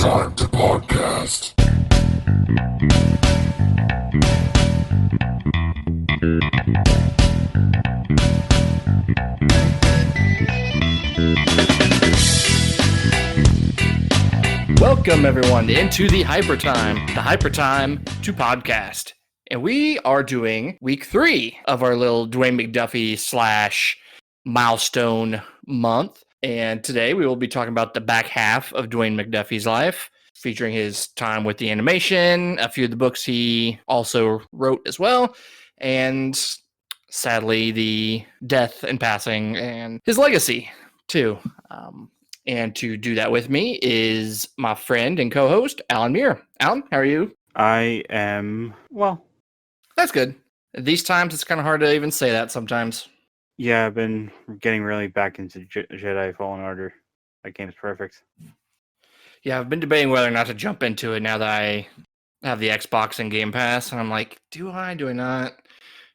Hypertime to podcast. Welcome, everyone, into the Hypertime to podcast. And we are doing week 3 of our little Dwayne McDuffie / Milestone month. And today we will be talking about the back half of Dwayne McDuffie's life, featuring his time with the animation, a few of the books he also wrote as well, and sadly, the death and passing and his legacy, too. And to do that with me is my friend and co-host, Alan Muir. Alan, how are you? I am, well. That's good. These times, it's kind of hard to even say that sometimes. Yeah, I've been getting really back into Jedi Fallen Order. That game's perfect. Yeah, I've been debating whether or not to jump into it now that I have the Xbox and Game Pass. And I'm like, do I not?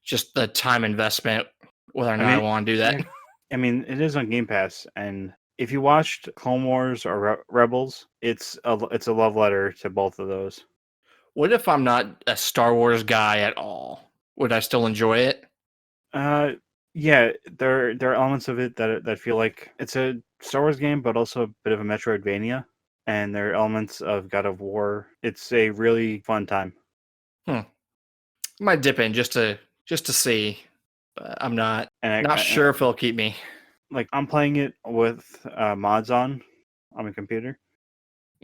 Just the time investment, whether or not I want to do that. Yeah. I mean, it is on Game Pass, and if you watched Clone Wars or Rebels, it's a love letter to both of those. What if I'm not a Star Wars guy at all? Would I still enjoy it? Yeah, there are elements of it that feel like it's a Star Wars game, but also a bit of a Metroidvania, and there are elements of God of War. It's a really fun time. I might dip in just to see, but I'm not sure if it'll keep me. Like, I'm playing it with mods on my computer.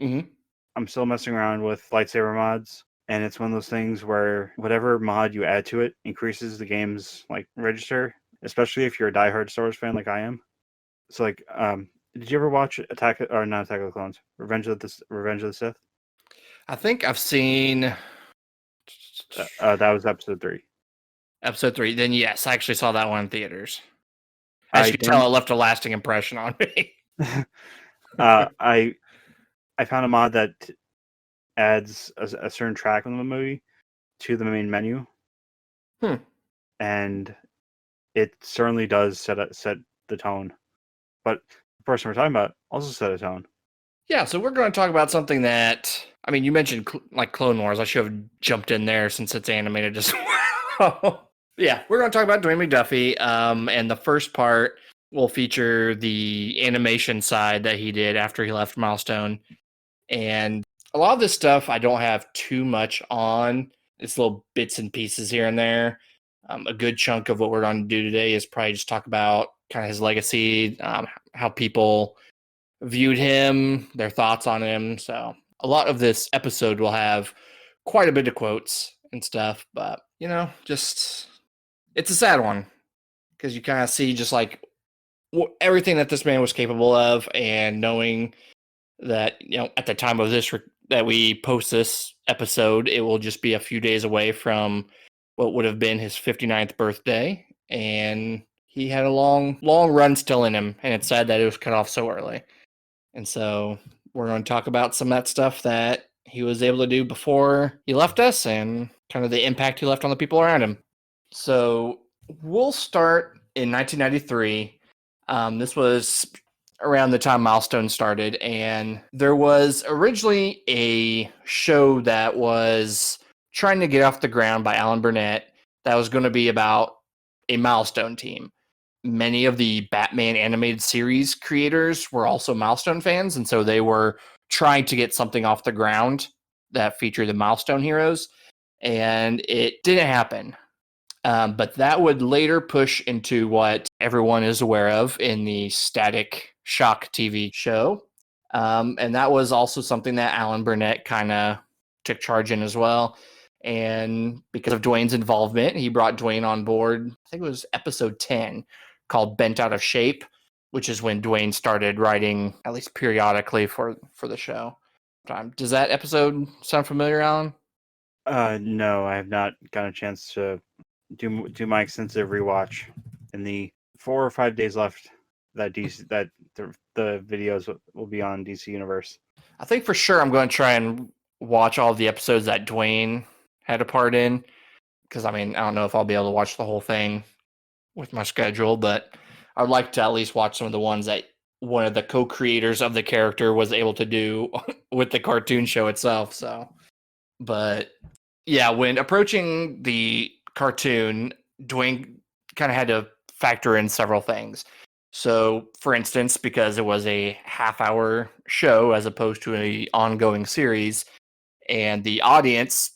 Mm-hmm. I'm still messing around with lightsaber mods, and it's one of those things where whatever mod you add to it increases the game's register, especially if you're a diehard Star Wars fan like I am. So did you ever watch not Attack of the Clones, Revenge of the Sith? I think I've seen that was episode 3. Episode 3. Then yes, I actually saw that one in theaters. As you can tell, it left a lasting impression on me. I found a mod that adds a certain track in the movie to the main menu. And it certainly does set the tone. But the person we're talking about also set a tone. Yeah, so we're going to talk about something that, I mean, you mentioned Clone Wars. I should have jumped in there since it's animated as well. Yeah, we're going to talk about Dwayne McDuffie, and the first part will feature the animation side that he did after he left Milestone. And a lot of this stuff I don't have too much on. It's little bits and pieces here and there. A good chunk of what we're going to do today is probably just talk about kind of his legacy, how people viewed him, their thoughts on him. So a lot of this episode will have quite a bit of quotes and stuff, but just it's a sad one because you kind of see just everything that this man was capable of, and knowing that at the time of this that we post this episode, it will just be a few days away from what would have been his 59th birthday, and he had a long run still in him, and it's sad that it was cut off so early. And so we're going to talk about some of that stuff that he was able to do before he left us, and kind of the impact he left on the people around him. So we'll start in 1993. This was around the time Milestone started, and there was originally a show that was trying to get off the ground by Alan Burnett that was going to be about a Milestone team. Many of the Batman animated series creators were also Milestone fans, and so they were trying to get something off the ground that featured the Milestone heroes, and it didn't happen. But that would later push into what everyone is aware of in the Static Shock TV show. And that was also something that Alan Burnett kind of took charge in as well. And because of Dwayne's involvement, he brought Dwayne on board. I think it was episode 10, called Bent Out of Shape, which is when Dwayne started writing, at least periodically, for the show. Does that episode sound familiar, Alan? No, I have not gotten a chance to do my extensive rewatch in the 4 or 5 days left that the videos will be on DC Universe. I think for sure I'm going to try and watch all of the episodes that Dwayne had a part in, because I don't know if I'll be able to watch the whole thing with my schedule, but I'd like to at least watch some of the ones that one of the co-creators of the character was able to do with the cartoon show itself. So, but yeah, when approaching the cartoon, Dwayne kind of had to factor in several things. So, for instance, because it was a half-hour show as opposed to an ongoing series, and the audience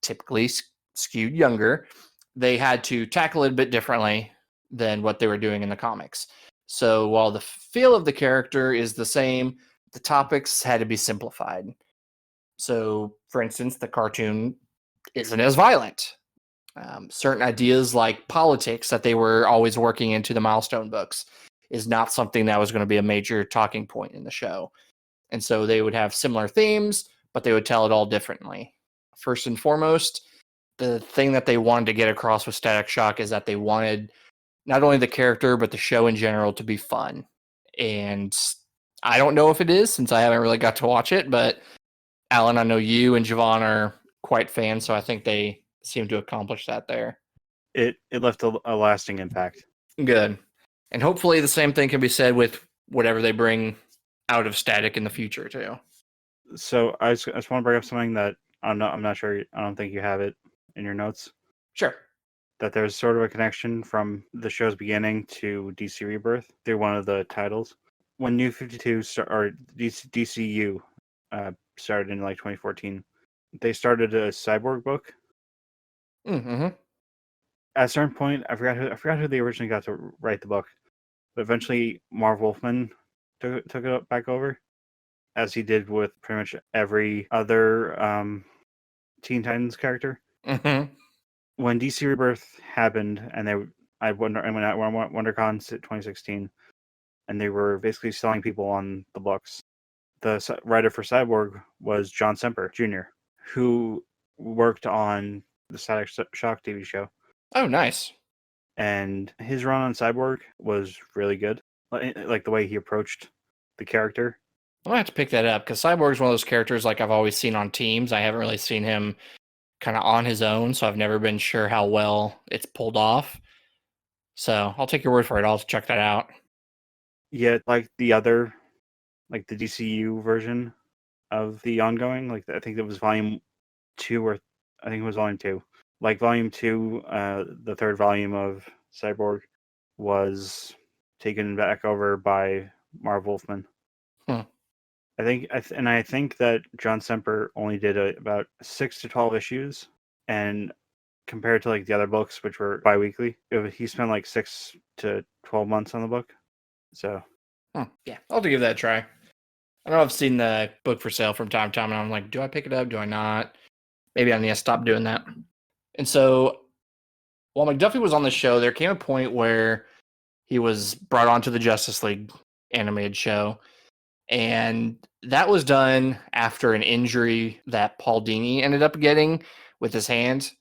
typically skewed younger, they had to tackle it a bit differently than what they were doing in the comics. So while the feel of the character is the same, the topics had to be simplified. So, for instance, the cartoon isn't as violent. Certain ideas like politics that they were always working into the Milestone books is not something that was going to be a major talking point in the show. And so they would have similar themes, but they would tell it all differently. First and foremost, the thing that they wanted to get across with Static Shock is that they wanted not only the character, but the show in general to be fun. And I don't know if it is since I haven't really got to watch it, but Alan, I know you and Javon are quite fans, so I think they seem to accomplish that there. It left a lasting impact. Good. And hopefully the same thing can be said with whatever they bring out of Static in the future, too. So I just want to bring up something that I'm not sure. I don't think you have it in your notes. Sure. That there's sort of a connection from the show's beginning to DC Rebirth through one of the titles. When New 52 or DCU started in like 2014, they started a Cyborg book. Mm-hmm. At a certain point, I forgot who they originally got to write the book, but eventually Marv Wolfman took it back over, as he did with pretty much every other Teen Titans character. Mm-hmm. When DC Rebirth happened, and I went at WonderCon 2016, and they were basically selling people on the books. The writer for Cyborg was John Semper Jr., who worked on the Static Shock TV show. Oh, nice. And his run on Cyborg was really good. Like the way he approached the character. I'm gonna have to pick that up because Cyborg's one of those characters like I've always seen on teams. I haven't really seen him kind of on his own, so I've never been sure how well it's pulled off. So I'll take your word for it. I'll check that out. Yet, like the other, like the DCU version of the ongoing, like I think it was volume 2 or I think it was volume 2. Like volume 2, the third volume of Cyborg was taken back over by Marv Wolfman. Hmm. I think that John Semper only did about 6 to 12 issues, and compared to like the other books, which were bi-weekly, he spent like 6 to 12 months on the book. So, yeah, I'll have to give that a try. I know I've seen the book for sale from time to time, and I'm like, do I pick it up? Do I not? Maybe I need to stop doing that. And so, while McDuffie was on the show, there came a point where he was brought onto the Justice League animated show, and that was done after an injury that Paul Dini ended up getting with his hand,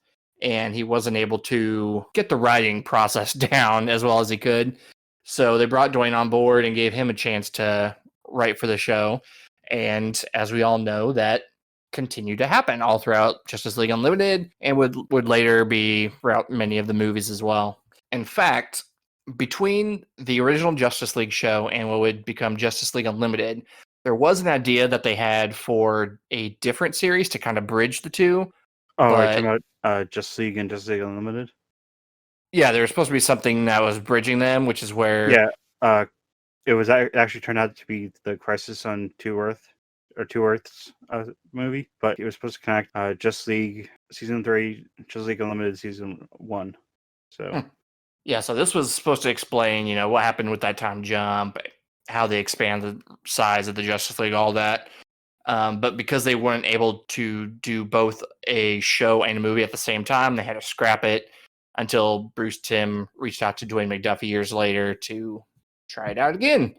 and he wasn't able to get the writing process down as well as he could. So they brought Dwayne on board and gave him a chance to write for the show. And as we all know, that continued to happen all throughout Justice League Unlimited and would later be throughout many of the movies as well. In fact, between the original Justice League show and what would become Justice League Unlimited, there was an idea that they had for a different series to kind of bridge the two. are you talking about Justice League and Justice League Unlimited? Yeah, there was supposed to be something that was bridging them, which is where... Yeah, it actually turned out to be the Crisis on Two Earths movie, but it was supposed to connect Justice League Season 3, Justice League Unlimited Season 1. So... Yeah, so this was supposed to explain, what happened with that time jump, how they expanded the size of the Justice League, all that. But because they weren't able to do both a show and a movie at the same time, they had to scrap it until Bruce Timm reached out to Dwayne McDuffie years later to try it out again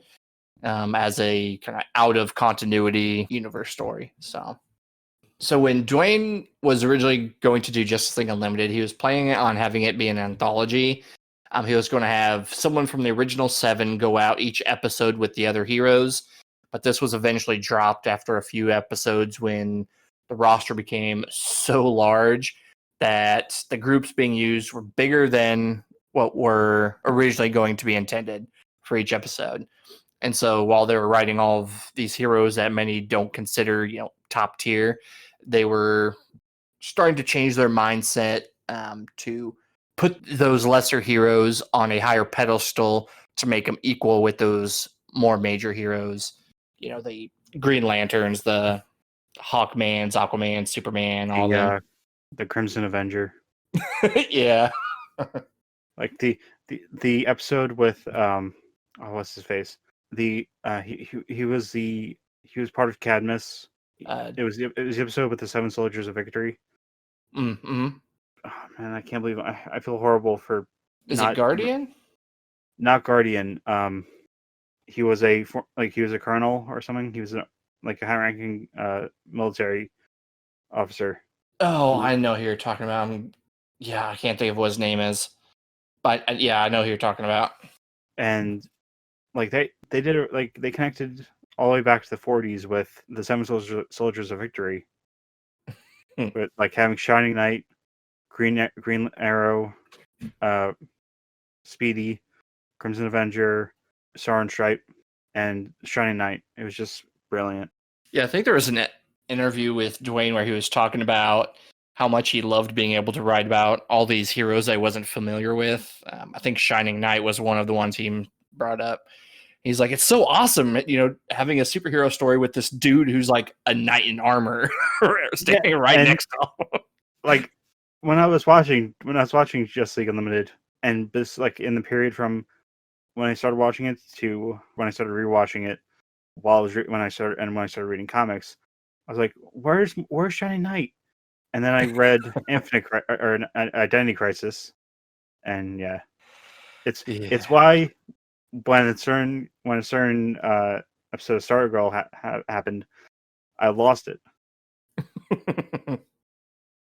as a kind of out of continuity universe story. So when Dwayne was originally going to do Justice League Unlimited, he was planning on having it be an anthology. He was going to have someone from the original 7 go out each episode with the other heroes, but this was eventually dropped after a few episodes when the roster became so large that the groups being used were bigger than what were originally going to be intended for each episode. And so while they were writing all of these heroes that many don't consider, top tier, they were starting to change their mindset to put those lesser heroes on a higher pedestal to make them equal with those more major heroes. The Green Lanterns, the Hawkmans, Aquaman, Superman, all them. The Crimson Avenger. Yeah. Like the episode with what's his face? He was part of Cadmus. It was the episode with the Seven Soldiers of Victory. Mm-hmm. Oh, man, I can't believe I feel horrible for Is it Guardian? Not Guardian. He was a colonel or something. He was a high-ranking military officer. Oh, I know who you're talking about. Yeah, I can't think of what his name is, but yeah, I know who you're talking about. And they did it, they connected all the way back to the 40s with the Seven Soldiers of Victory, with having Shining Knight, Green Arrow, Speedy, Crimson Avenger, Star and Stripe, and Shining Knight. It was just brilliant. Yeah, I think there was an interview with Dwayne where he was talking about how much he loved being able to write about all these heroes I wasn't familiar with. I think Shining Knight was one of the ones he brought up. He's like, it's so awesome, having a superhero story with this dude who's like a knight in armor standing right next to him. When I was watching Justice League Unlimited, and this in the period from when I started watching it to when I started rewatching it, when I started reading comics, I was like, where's Shining Knight? And then I read Identity Crisis, and it's why when a certain episode of Stargirl happened, I lost it.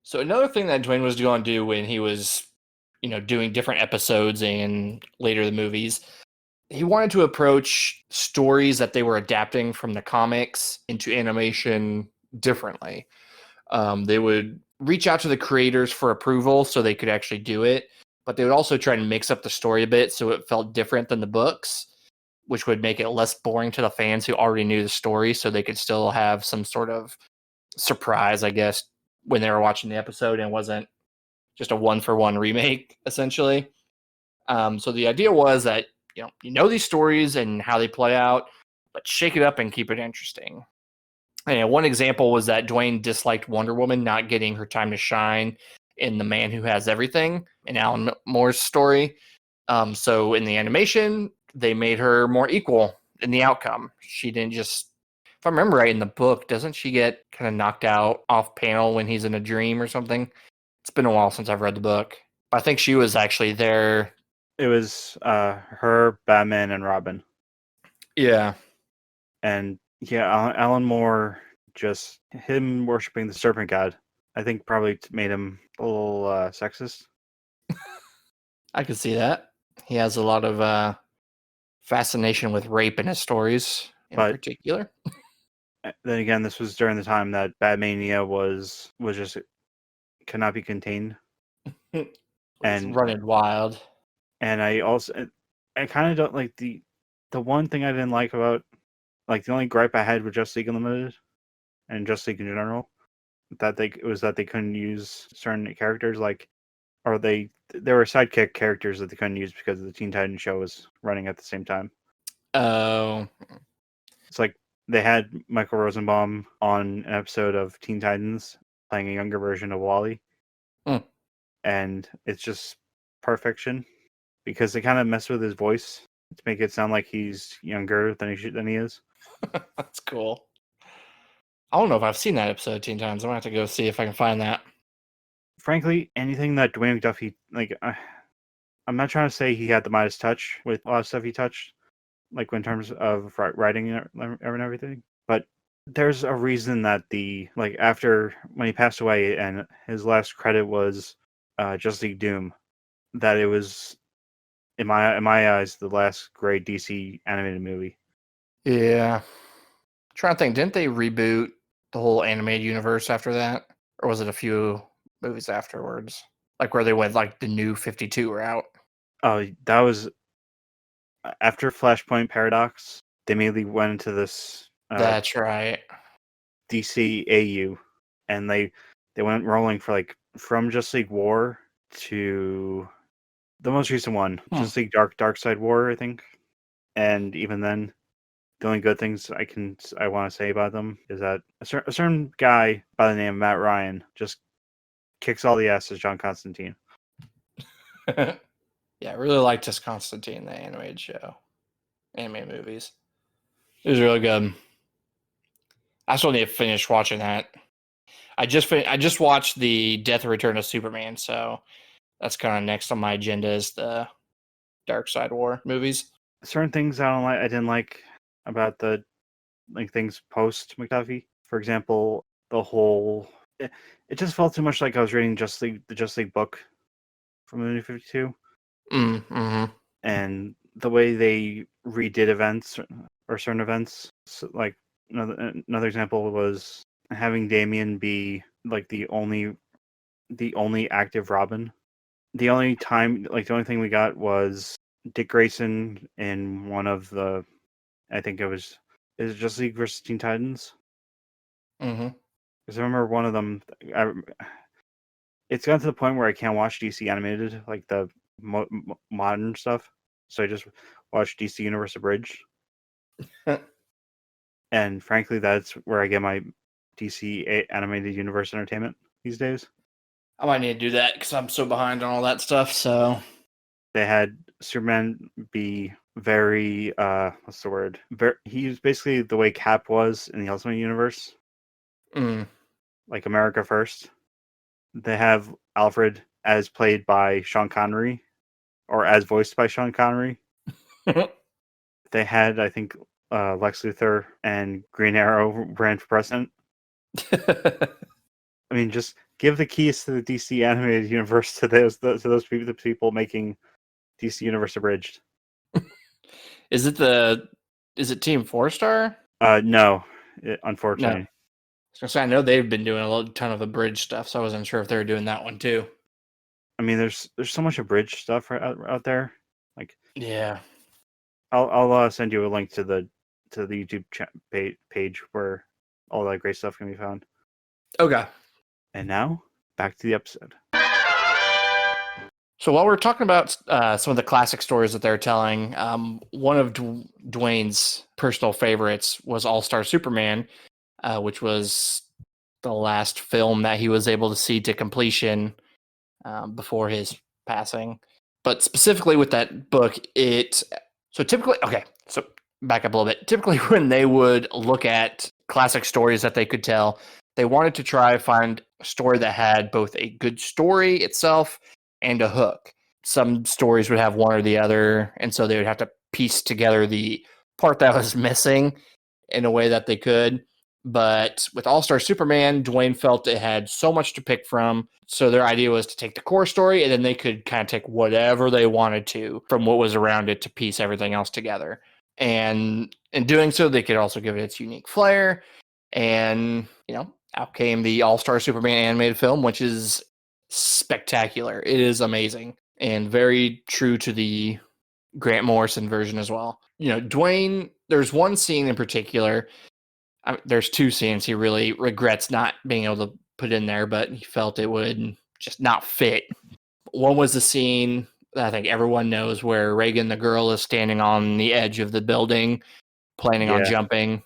So another thing that Dwayne was going to do when he was, doing different episodes and later the movies, he wanted to approach stories that they were adapting from the comics into animation differently. They would reach out to the creators for approval so they could actually do it, but they would also try and mix up the story a bit so it felt different than the books, which would make it less boring to the fans who already knew the story, so they could still have some sort of surprise, I guess, when they were watching the episode and it wasn't just a one-for-one remake, essentially. So the idea was that, you know these stories and how they play out, but shake it up and keep it interesting. And one example was that Dwayne disliked Wonder Woman not getting her time to shine in The Man Who Has Everything, in Alan Moore's story. So in the animation, they made her more equal in the outcome. She didn't just, if I remember right in the book, doesn't she get kind of knocked out off panel when he's in a dream or something? It's been a while since I've read the book. But I think she was actually there. It was her, Batman, and Robin. Yeah. And Alan Moore, just him worshiping the Serpent God, I think probably made him a little sexist. I could see that. He has a lot of fascination with rape in his stories in particular. Then again, this was during the time that Batmania was just could not be contained. And running wild. And I kind of don't like the one thing I didn't like about, the only gripe I had with Justice League Unlimited and Justice League in general, that they couldn't use certain characters, or there were sidekick characters that they couldn't use because the Teen Titans show was running at the same time. Oh. It's like they had Michael Rosenbaum on an episode of Teen Titans playing a younger version of Wally. And it's just perfection, because they kind of mess with his voice to make it sound like he's younger than he is. That's cool. I don't know if I've seen that episode 10 times. I'm gonna have to go see if I can find that. Frankly, anything that Dwayne McDuffie, I'm not trying to say he had the Midas touch with a lot of stuff he touched, in terms of writing and everything, but there's a reason that after when he passed away and his last credit was Justice League Doom, that it was in my eyes the last great DC animated movie. Yeah. I'm trying to think, didn't they reboot the whole animated universe after that? Or was it a few movies afterwards? Where they went the new 52 route? Oh, that was after Flashpoint Paradox. they immediately went into this That's right. DCAU, and they went rolling for like from Justice League War to the most recent one, Justice League Dark Side War, I think. And even then, the only good things I want to say about them is that a certain guy by the name of Matt Ryan just kicks all the ass as John Constantine. Yeah, I really liked his Constantine, the animated show, animated movies. It was really good. I still need to finish watching that. I just watched the Death and Return of Superman, so that's kind of next on my agenda is the Dark Side War movies. Certain things I didn't like about the things post McDuffie. For example, the whole it just felt too much like I was reading the Justice League book from the New 52. Mm-hmm. And the way they redid events or certain events, so, like another example was having Damian be like the only active Robin. The only thing we got was Dick Grayson in one of the, I think is it Justice League versus Teen Titans? Mm-hmm. Because I remember one of them. It's gotten to the point where I can't watch DC animated, like the modern stuff. So I just watch DC Universe Abridged. And frankly, that's where I get my DC animated universe entertainment these days. I might need to do that because I'm so behind on all that stuff. So They had Superman be very what's the word? He's basically the way Cap was in the Ultimate Universe, like America First. They have Alfred as played by Sean Connery, or as voiced by Sean Connery. They had, I think, Lex Luthor and Green Arrow ran for president. I mean, just give the keys to the DC animated universe to those people, the people making DC Universe Abridged. Is it Team 4-Star? No, No. unfortunately. I was gonna say I know they've been doing a ton of Abridged stuff, so I wasn't sure if they were doing that one too. I mean, there's so much Abridged stuff out there. Like, yeah, I'll send you a link to the YouTube page where all that great stuff can be found. Okay. And now back to the episode. So while we're talking about some of the classic stories that they're telling, one of Dwayne's personal favorites was All-Star Superman, which was the last film that he was able to see to completion before his passing. But specifically with that book, so back up a little bit. Typically when they would look at classic stories that they could tell, they wanted to try to find a story that had both a good story itself and a hook. Some stories would have one or the other, and so they would have to piece together the part that was missing in a way that they could. But with All-Star Superman, Dwayne felt it had so much to pick from. So their idea was to take the core story, and then they could kind of take whatever they wanted to from what was around it to piece everything else together. And in doing so, they could also give it its unique flair. And, out came the All-Star Superman animated film, which is spectacular. It is amazing and very true to the Grant Morrison version as well. Dwayne, there's one scene in particular. There's two scenes he really regrets not being able to put in there, but he felt it would just not fit. One was the scene that I think everyone knows where Reagan, the girl, is standing on the edge of the building, planning on jumping.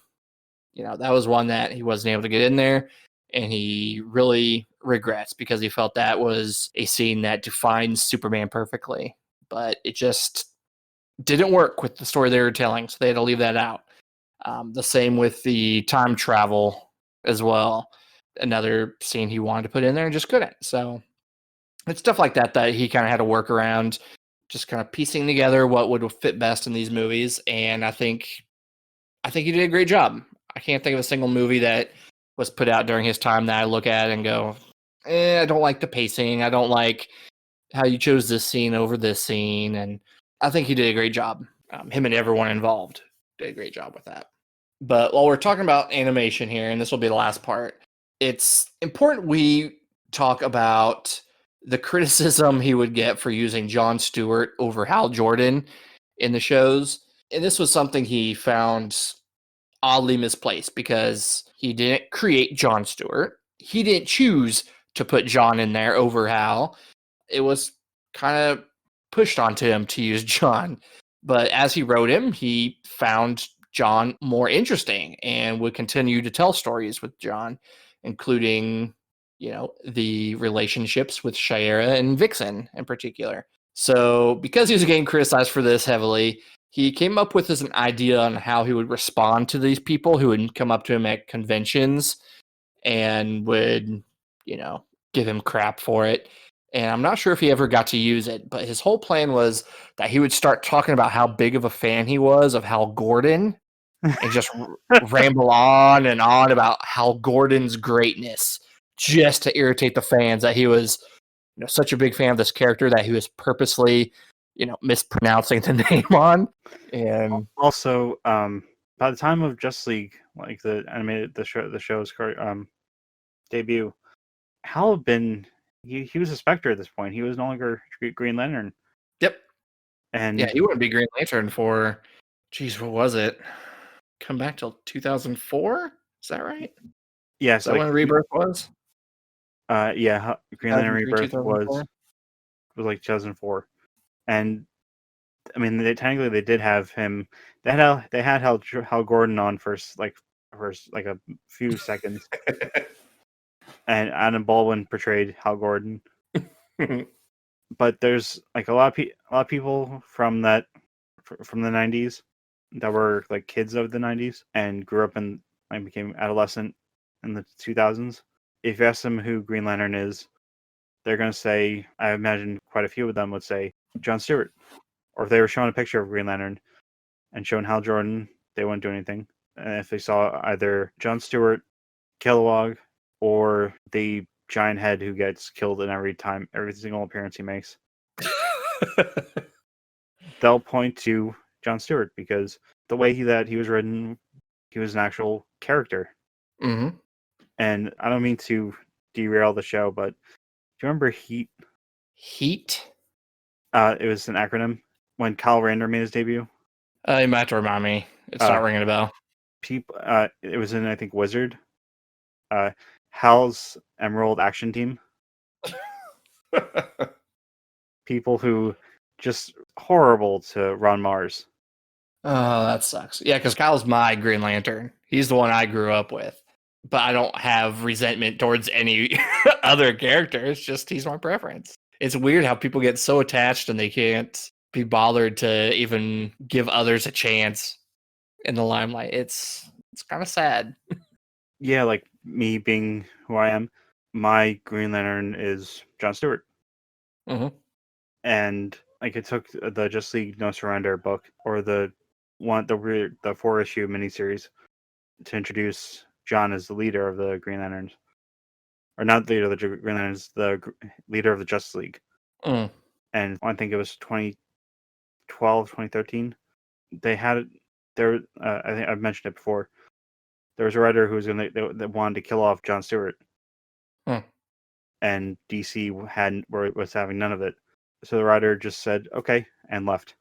That was one that he wasn't able to get in there, and he really regrets because he felt that was a scene that defines Superman perfectly. But it just didn't work with the story they were telling, so they had to leave that out. The same with the time travel as well. Another scene he wanted to put in there and just couldn't. So it's stuff like that he kind of had to work around, just kind of piecing together what would fit best in these movies. And I think he did a great job. I can't think of a single movie that was put out during his time that I look at and go, I don't like the pacing. I don't like how you chose this scene over this scene. And I think he did a great job. Him and everyone involved did a great job with that. But while we're talking about animation here, and this will be the last part, it's important we talk about the criticism he would get for using Jon Stewart over Hal Jordan in the shows. And this was something he found oddly misplaced because he didn't create Jon Stewart. He didn't choose to put Jon in there over Hal. It was kind of pushed onto him to use Jon. But as he wrote him, he found Jon more interesting and would continue to tell stories with Jon, including, the relationships with Shiera and Vixen in particular. So because he was getting criticized for this heavily, he came up with an idea on how he would respond to these people who would come up to him at conventions and would, give him crap for it. And I'm not sure if he ever got to use it, but his whole plan was that he would start talking about how big of a fan he was of Hal Gordon and just ramble on and on about Hal Gordon's greatness just to irritate the fans, that he was such a big fan of this character that he was purposely mispronouncing the name on. And Also, by the time of Justice League, like the show's debut, Hal had been he was a Spectre at this point. He was no longer Green Lantern. yep. And Yeah, he wouldn't be Green Lantern for, geez, what was it? Come back till 2004? Is that right? yeah, Is that when Rebirth was? Green Lantern 2003, Rebirth 2004? was like 2004, and I mean, technically they did have him. They had Hal Gordon on for a few seconds, and Adam Baldwin portrayed Hal Gordon. But there's like a lot of people from the 90s that were like kids of the 90s and grew up and like became adolescent in the 2000s. If you ask them who Green Lantern is, they're gonna say, I imagine quite a few of them would say Jon Stewart. Or if they were shown a picture of Green Lantern and shown Hal Jordan, they wouldn't do anything. And if they saw either Jon Stewart, Kilowog, or the giant head who gets killed in every single appearance he makes, they'll point to Jon Stewart because the way that he was written, he was an actual character. Mm-hmm. And I don't mean to derail the show, but do you remember Heat? Heat? It was an acronym when Kyle Rayner made his debut. You might have to remind me. It's not ringing a bell. It was in, I think, Wizard. Hal's Emerald Action Team. People who just horrible to Ron Mars. Oh, that sucks. Yeah, because Kyle's my Green Lantern. He's the one I grew up with. But I don't have resentment towards any other character. It's just he's my preference. It's weird how people get so attached and they can't be bothered to even give others a chance in the limelight. It's kind of sad. Yeah, like me being who I am, my Green Lantern is Jon Stewart. Mm-hmm. And like it took the Just League No Surrender book or the 4-issue miniseries to introduce Jon as the leader of the Green Lanterns. Or not the leader of the Green Lanterns, leader of the Justice League. Mm. And I think it was 2012, 2013. They had there. I think I've mentioned it before. There was a writer who was that wanted to kill off Jon Stewart, and DC was having none of it. So the writer just said okay and left.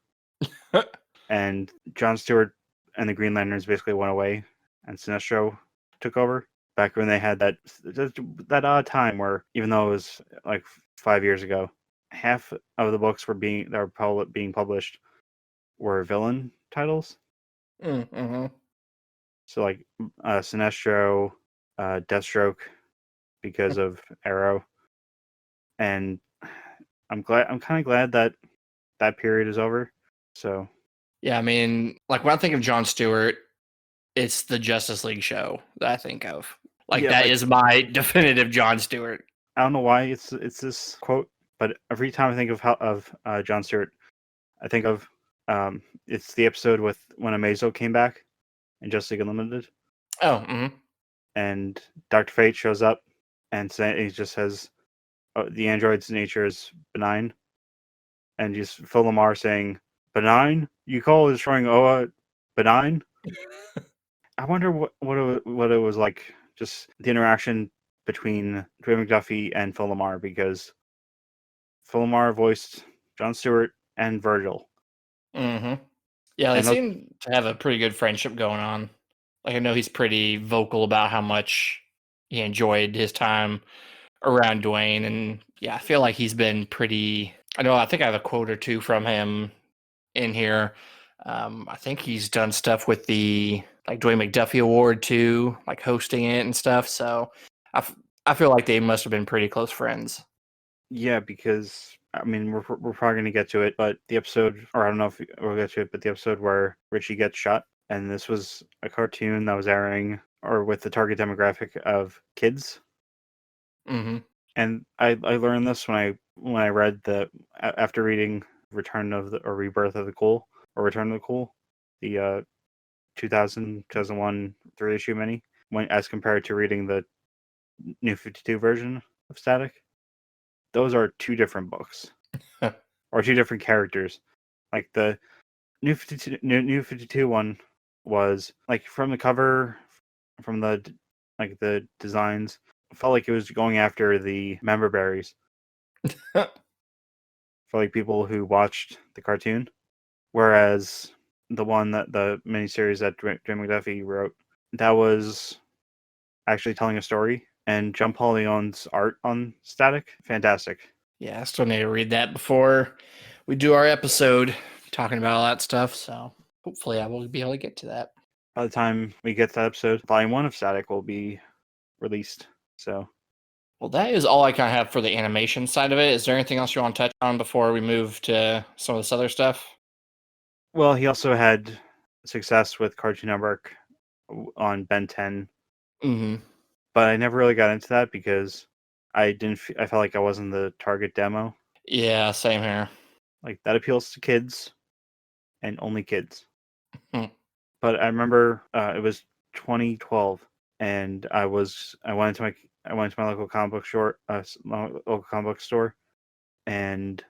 And Jon Stewart and the Green Lanterns basically went away, and Sinestro took over. Back when they had that odd time where, even though it was like 5 years ago, half of the books being published were villain titles. Mm-hmm. So like Sinestro, Deathstroke, because of Arrow, and I'm kind of glad that period is over. So yeah, I mean, like when I think of Jon Stewart, it's the Justice League show that I think of. Like that is my definitive Jon Stewart. I don't know why it's this quote, but every time I think of Jon Stewart, I think of it's the episode with when Amazo came back in Justice League Unlimited. Oh, mm-hmm. And Dr. Fate shows up and he just says the android's nature is benign, and just Phil Lamar saying benign. You call destroying Oa benign? I wonder what it was like, just the interaction between Dwayne McDuffie and Phil Lamar, because Phil Lamar voiced Jon Stewart and Virgil. Mm-hmm. Yeah, they And seem to have a pretty good friendship going on. Like I know he's pretty vocal about how much he enjoyed his time around Dwayne, and yeah, I feel like he's been pretty. I think I have a quote or two from him in here. I think he's done stuff with the like Dwayne McDuffie Award too, like hosting it and stuff. So I feel like they must have been pretty close friends. yeah, because I mean, we're probably gonna get to it, but the episode, or I don't know if we'll get to it, but the episode where Richie gets shot, and this was a cartoon that was airing or with the target demographic of kids. Mm-hmm. And I learned this when I read after reading Return of the or Rebirth of the Cool or Return of the Cool, the 2001 3-issue mini, when as compared to reading the New 52 version of Static. Those are two different books or two different characters. Like the New 52 one was like from the cover, from the designs, felt like it was going after the member berries for like people who watched the cartoon, whereas the miniseries that Dwayne McDuffie wrote, that was actually telling a story. And John Paul Leon's art on Static, fantastic. Yeah, I still need to read that before we do our episode talking about all that stuff. So hopefully I will be able to get to that. By the time we get to that episode, Volume 1 of Static will be released. So, Well, that is all I kind of have for the animation side of it. Is there anything else you want to touch on before we move to some of this other stuff? well, he also had success with Cartoon Network on Ben 10, Mm-hmm. but I never really got into that because I felt like I wasn't the target demo. Yeah, same here. Like that appeals to kids and only kids. Hmm. But I remember it was 2012, and I went to my local comic book store, local comic book store, and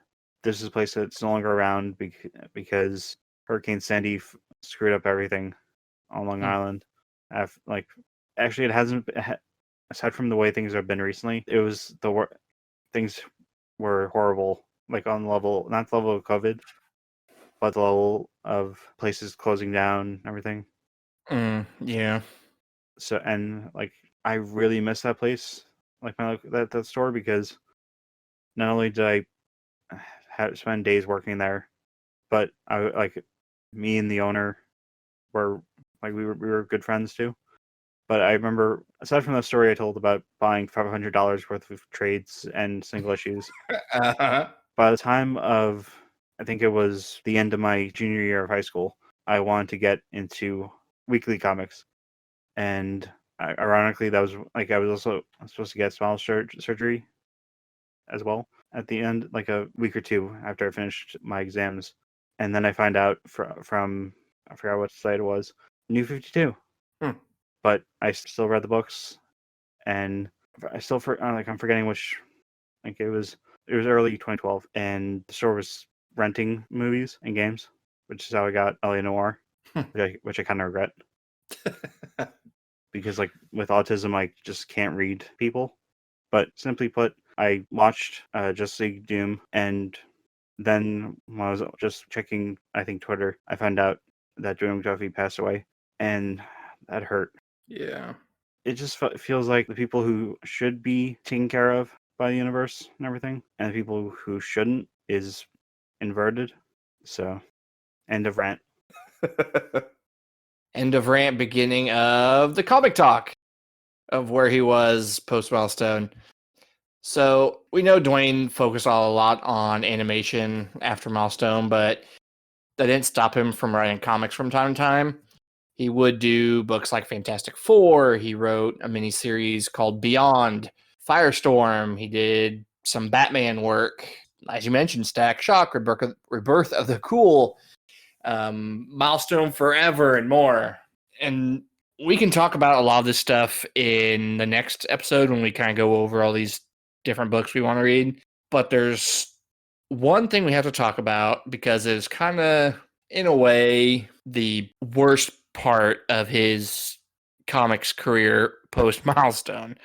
this is a place that's no longer around because Hurricane Sandy screwed up everything on Long Hmm. Island. Like, actually, it hasn't. Aside from the way things have been recently, it was things were horrible. Like on the level, not the level of COVID, but the level of places closing down, and everything. Yeah. So and like I really miss that place, like that store, because not only did I have spend days working there, but I like me and the owner were like we were good friends too. But I remember, aside from the story I told about buying $500 worth of trades and single issues, Uh-huh. by the time of I think it was the end of my junior year of high school, I wanted to get into weekly comics, and ironically, that was like I was also supposed to get smile surgery as well at the end, like a week or two after I finished my exams, and then I find out from I forgot what site it was, New 52. Hmm. But I still read the books, and I still like I'm forgetting which, like it was early 2012, and the store was renting movies and games, which is how I got LA Noir, which I kind of regret, because like with autism I just can't read people. But simply put, I watched Justice League Doom, and then when I was just checking, I think Twitter, I found out that Dwayne McDuffie passed away, and that hurt. Yeah. It just feels like the people who should be taken care of by the universe and everything, and the people who shouldn't is inverted. So, end of rant. End of rant, beginning of the comic talk of where he was post Milestone. So we know Dwayne focused a lot on animation after Milestone, but that didn't stop him from writing comics from time to time. He would do books like Fantastic Four. He wrote a miniseries called Beyond, Firestorm. He did some Batman work, as you mentioned, Stack Shock, Rebirth of the Cool, Milestone Forever, and more. And we can talk about a lot of this stuff in the next episode when we kind of go over all these different books we want to read. But there's one thing we have to talk about because it's kind of, in a way, the worst part of his comics career post Milestone.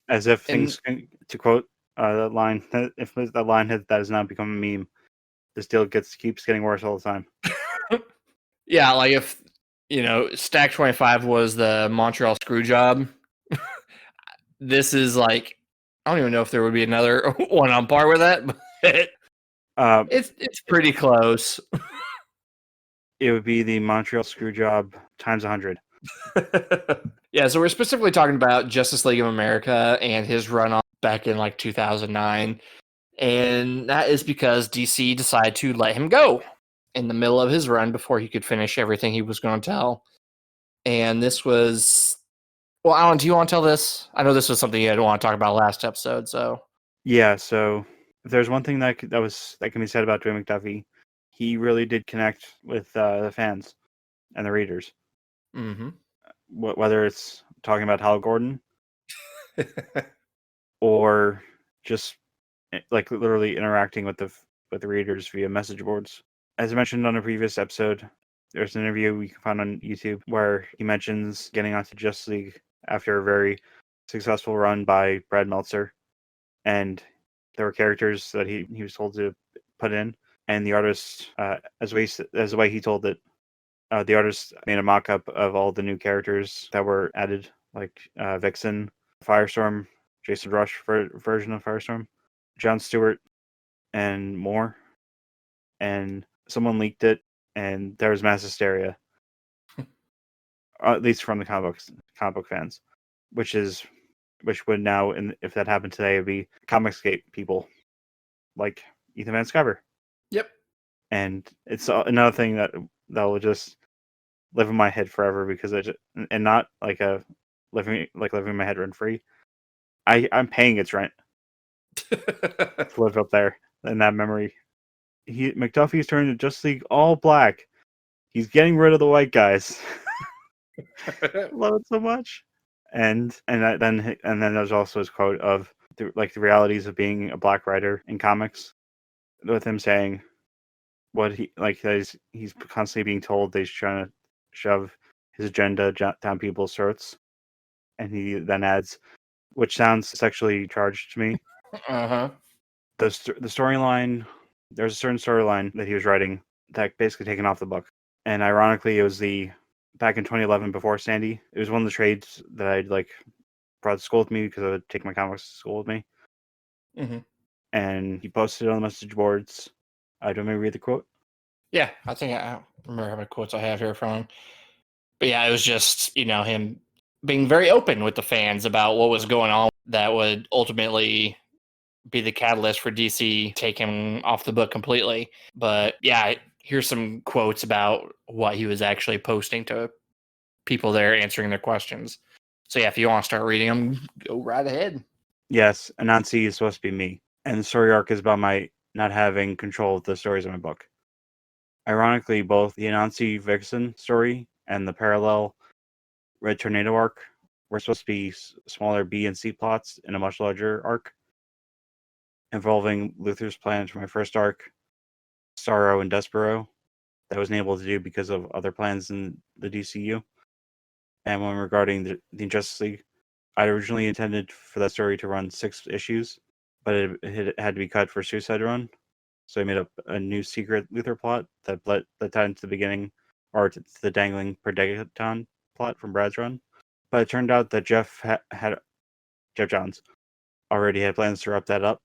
As if And to quote that line, if that line that has now become a meme, this deal keeps getting worse all the time. Yeah, like if Stack 25 was the Montreal screw job, this is like I don't even know if there would be another one on par with that, but Uh, it's pretty close. it would be the Montreal Screwjob times 100. Yeah, so we're specifically talking about Justice League of America and his run on back in like 2009. And that is because DC decided to let him go in the middle of his run before he could finish everything he was going to tell. And this was, well, Alan, do you want to tell this? I know this was something you didn't want to talk about last episode, so. Yeah, so if there's one thing that can be said about Dwayne McDuffie, he really did connect with the fans and the readers. Mm-hmm. Whether it's talking about Hal Gordon or just like literally interacting with the readers via message boards. As I mentioned on a previous episode, there's an interview we can find on YouTube where he mentions getting onto Justice League after a very successful run by Brad Meltzer, and there were characters that he was told to put in, and the artist, as the way he told it, the artist made a mock-up of all the new characters that were added, like Vixen, Firestorm, Jason Rush version of Firestorm, John Stewart, and more. And someone leaked it, and there was mass hysteria, at least from the comic book fans, which would now, and if that happened today, would be Comicsgate people like Ethan Van Sciver. Yep. And it's another thing that will just live in my head forever because and not like living my head rent free. I'm paying its rent to live up there in that memory. McDuffie's turning to Justice League all black. He's getting rid of the white guys. I love it so much. And then there's also his quote of the realities of being a black writer in comics, with him saying what he's constantly being told that he's trying to shove his agenda down people's throats, and he then adds, which sounds sexually charged to me. Uh-huh. The storyline, there's a certain storyline that he was writing that basically taken off the book, and ironically, it was back in 2011 before Sandy. It was one of the trades that I'd brought to school with me because I would take my comics to school with me. Mm-hmm. And he posted it on the message boards. Do you want me to read the quote? Yeah, I think I remember how many quotes I have here from him. But yeah, it was just, him being very open with the fans about what was going on that would ultimately be the catalyst for DC take him off the book completely. But yeah, here's some quotes about what he was actually posting to people there answering their questions. So yeah, if you want to start reading them, go right ahead. Yes, Anansi is supposed to be me, and the story arc is about my not having control of the stories in my book. Ironically, both the Anansi Vixen story and the parallel Red Tornado arc were supposed to be smaller B and C plots in a much larger arc, involving Luthor's plans for my first arc, Starro and Despero, that I wasn't able to do because of other plans in the DCU. And one regarding the Injustice League, I originally intended for that story to run 6 issues, but it had to be cut for Suicide Run. So I made up a new secret Luthor plot that tied into the beginning, or to the dangling Predagon plot from Brad's run. But it turned out that Jeff Johns already had plans to wrap that up.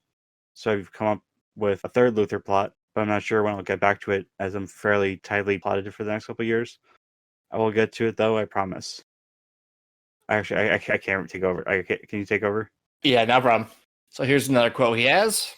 So I've come up with a third Luthor plot, but I'm not sure when I'll get back to it, as I'm fairly tightly plotted for the next couple of years. I will get to it, though, I promise. Actually, I can't take over. Can you take over? Yeah, no problem. So here's another quote he has.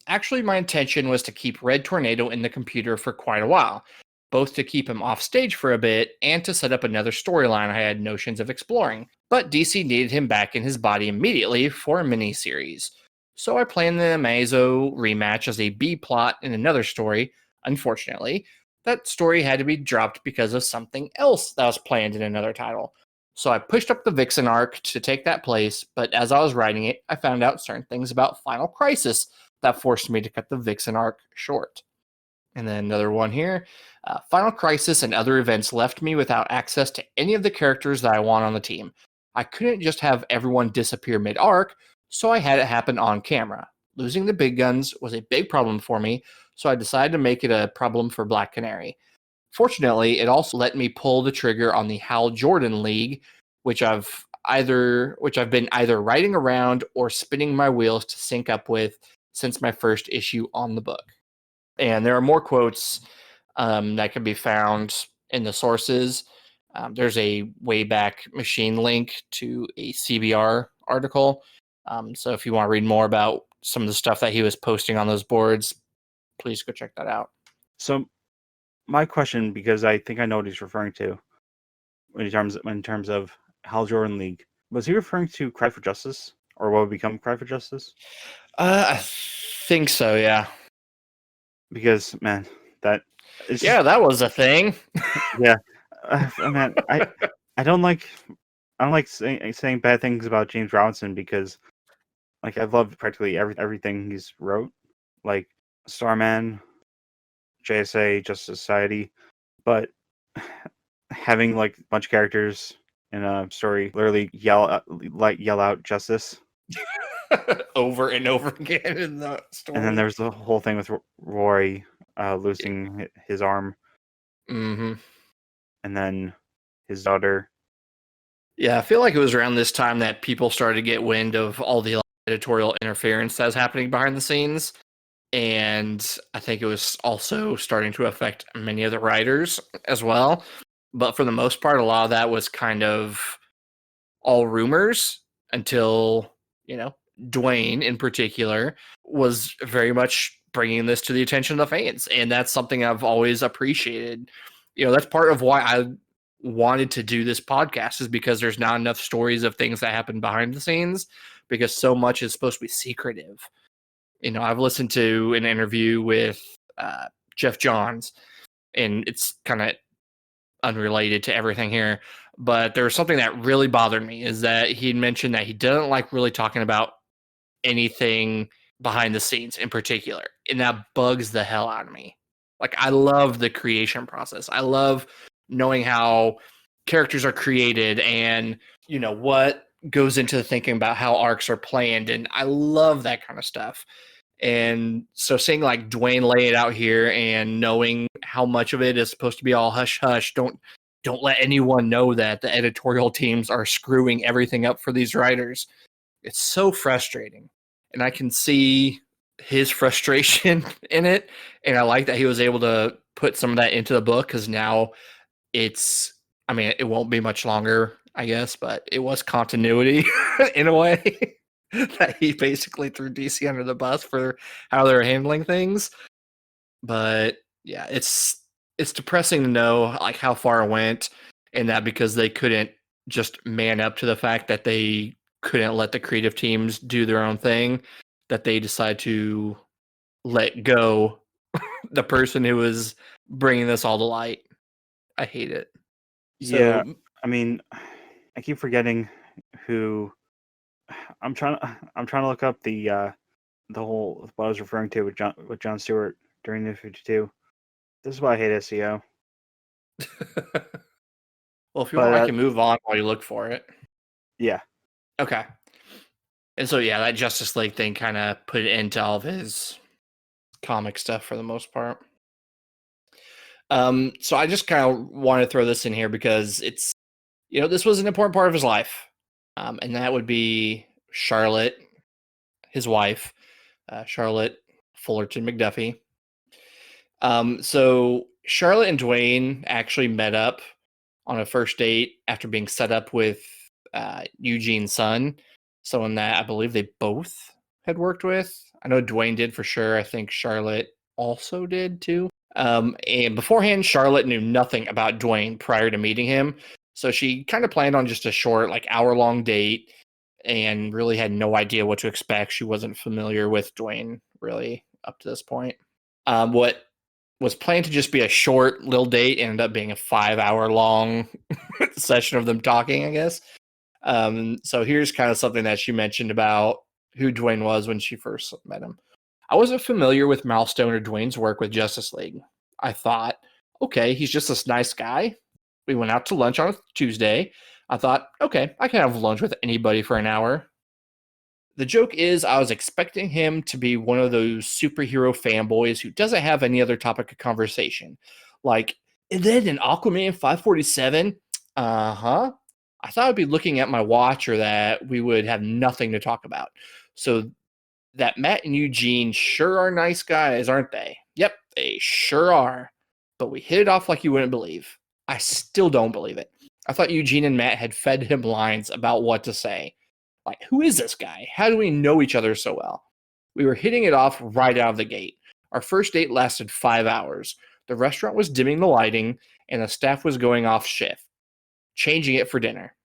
Actually, my intention was to keep Red Tornado in the computer for quite a while, both to keep him off stage for a bit and to set up another storyline I had notions of exploring. But DC needed him back in his body immediately for a miniseries. So I planned the Amazo rematch as a B plot in another story. Unfortunately, that story had to be dropped because of something else that was planned in another title. So I pushed up the Vixen arc to take that place, but as I was writing it, I found out certain things about Final Crisis that forced me to cut the Vixen arc short. And then another one here. Final Crisis and other events left me without access to any of the characters that I want on the team. I couldn't just have everyone disappear mid-arc, so I had it happen on camera. Losing the big guns was a big problem for me, so I decided to make it a problem for Black Canary. Fortunately, it also let me pull the trigger on the Hal Jordan League, which I've been either writing around or spinning my wheels to sync up with since my first issue on the book. And there are more quotes that can be found in the sources. There's a Wayback Machine link to a CBR article. So if you want to read more about some of the stuff that he was posting on those boards, please go check that out. So my question, because I think I know what he's referring to in terms of Hal Jordan League, was he referring to Cry for Justice, or what would become Cry for Justice? I think so, yeah. Because man, that is Yeah, that was a thing. yeah, man, I don't like saying bad things about James Robinson, because like I've loved practically everything he's wrote, like Starman, JSA, Justice Society, but having like a bunch of characters in a story literally yell out justice, Over and over again in the story. and then there's the whole thing with Roy losing his arm, Mm-hmm. and then his daughter. Yeah, I feel like it was around this time that people started to get wind of all the editorial interference that was happening behind the scenes. And I think it was also starting to affect many of the writers as well. But for the most part, a lot of that was kind of all rumors until, Dwayne in particular was very much bringing this to the attention of the fans. And that's something I've always appreciated. That's part of why I wanted to do this podcast, is because there's not enough stories of things that happen behind the scenes, because so much is supposed to be secretive. I've listened to an interview with Jeff Johns, and it's kind of unrelated to everything here, but there was something that really bothered me, is that he mentioned that he doesn't like really talking about anything behind the scenes in particular, and that bugs the hell out of me. Like, I love the creation process. I love knowing how characters are created and, what goes into thinking about how arcs are planned, and I love that kind of stuff. And so seeing like Dwayne lay it out here and knowing how much of it is supposed to be all hush hush, don't let anyone know that the editorial teams are screwing everything up for these writers. It's so frustrating. And I can see his frustration in it. And I like that he was able to put some of that into the book, because now it won't be much longer, I guess, but it was continuity in a way. That he basically threw DC under the bus for how they were handling things. But yeah, it's depressing to know like how far it went, and that because they couldn't just man up to the fact that they couldn't let the creative teams do their own thing, that they decide to let go the person who was bringing this all to light. I hate it. Yeah, So I mean, I keep forgetting who. I'm trying to look up the whole what I was referring to with John Stewart during the 52. This is why I hate SEO. well, if you But want, I can move on while you look for it. yeah, Okay. And so, yeah, that Justice League thing kind of put it into all of his comic stuff for the most part. So I just kind of want to throw this in here because it's, this was an important part of his life. And that would be Charlotte, his wife, Charlotte Fullerton McDuffie. So Charlotte and Dwayne actually met up on a first date after being set up with Eugene's son, someone that I believe they both had worked with. I know Dwayne did for sure. I think Charlotte also did too. And beforehand, Charlotte knew nothing about Dwayne prior to meeting him. So she kind of planned on just a short, like hour-long date, and really had no idea what to expect. She wasn't familiar with Dwayne really up to this point. What was planned to just be a short little date ended up being a 5-hour-long session of them talking, I guess. So here's kind of something that she mentioned about who Dwayne was when she first met him. I wasn't familiar with Milestone or Dwayne's work with Justice League. I thought, okay, he's just this nice guy. We went out to lunch on a Tuesday. I thought, okay, I can have lunch with anybody for an hour. The joke is I was expecting him to be one of those superhero fanboys who doesn't have any other topic of conversation. Like, And then in Aquaman 547, I thought I'd be looking at my watch or that we would have nothing to talk about. So that Matt and Eugene sure are nice guys, aren't they? Yep, they sure are. But we hit it off like you wouldn't believe. I still don't believe it. I thought Eugene and Matt had fed him lines about what to say. Like, who is this guy? How do we know each other so well? We were hitting it off right out of the gate. Our first date lasted 5 hours. The restaurant was dimming the lighting, and the staff was going off shift, changing it for dinner.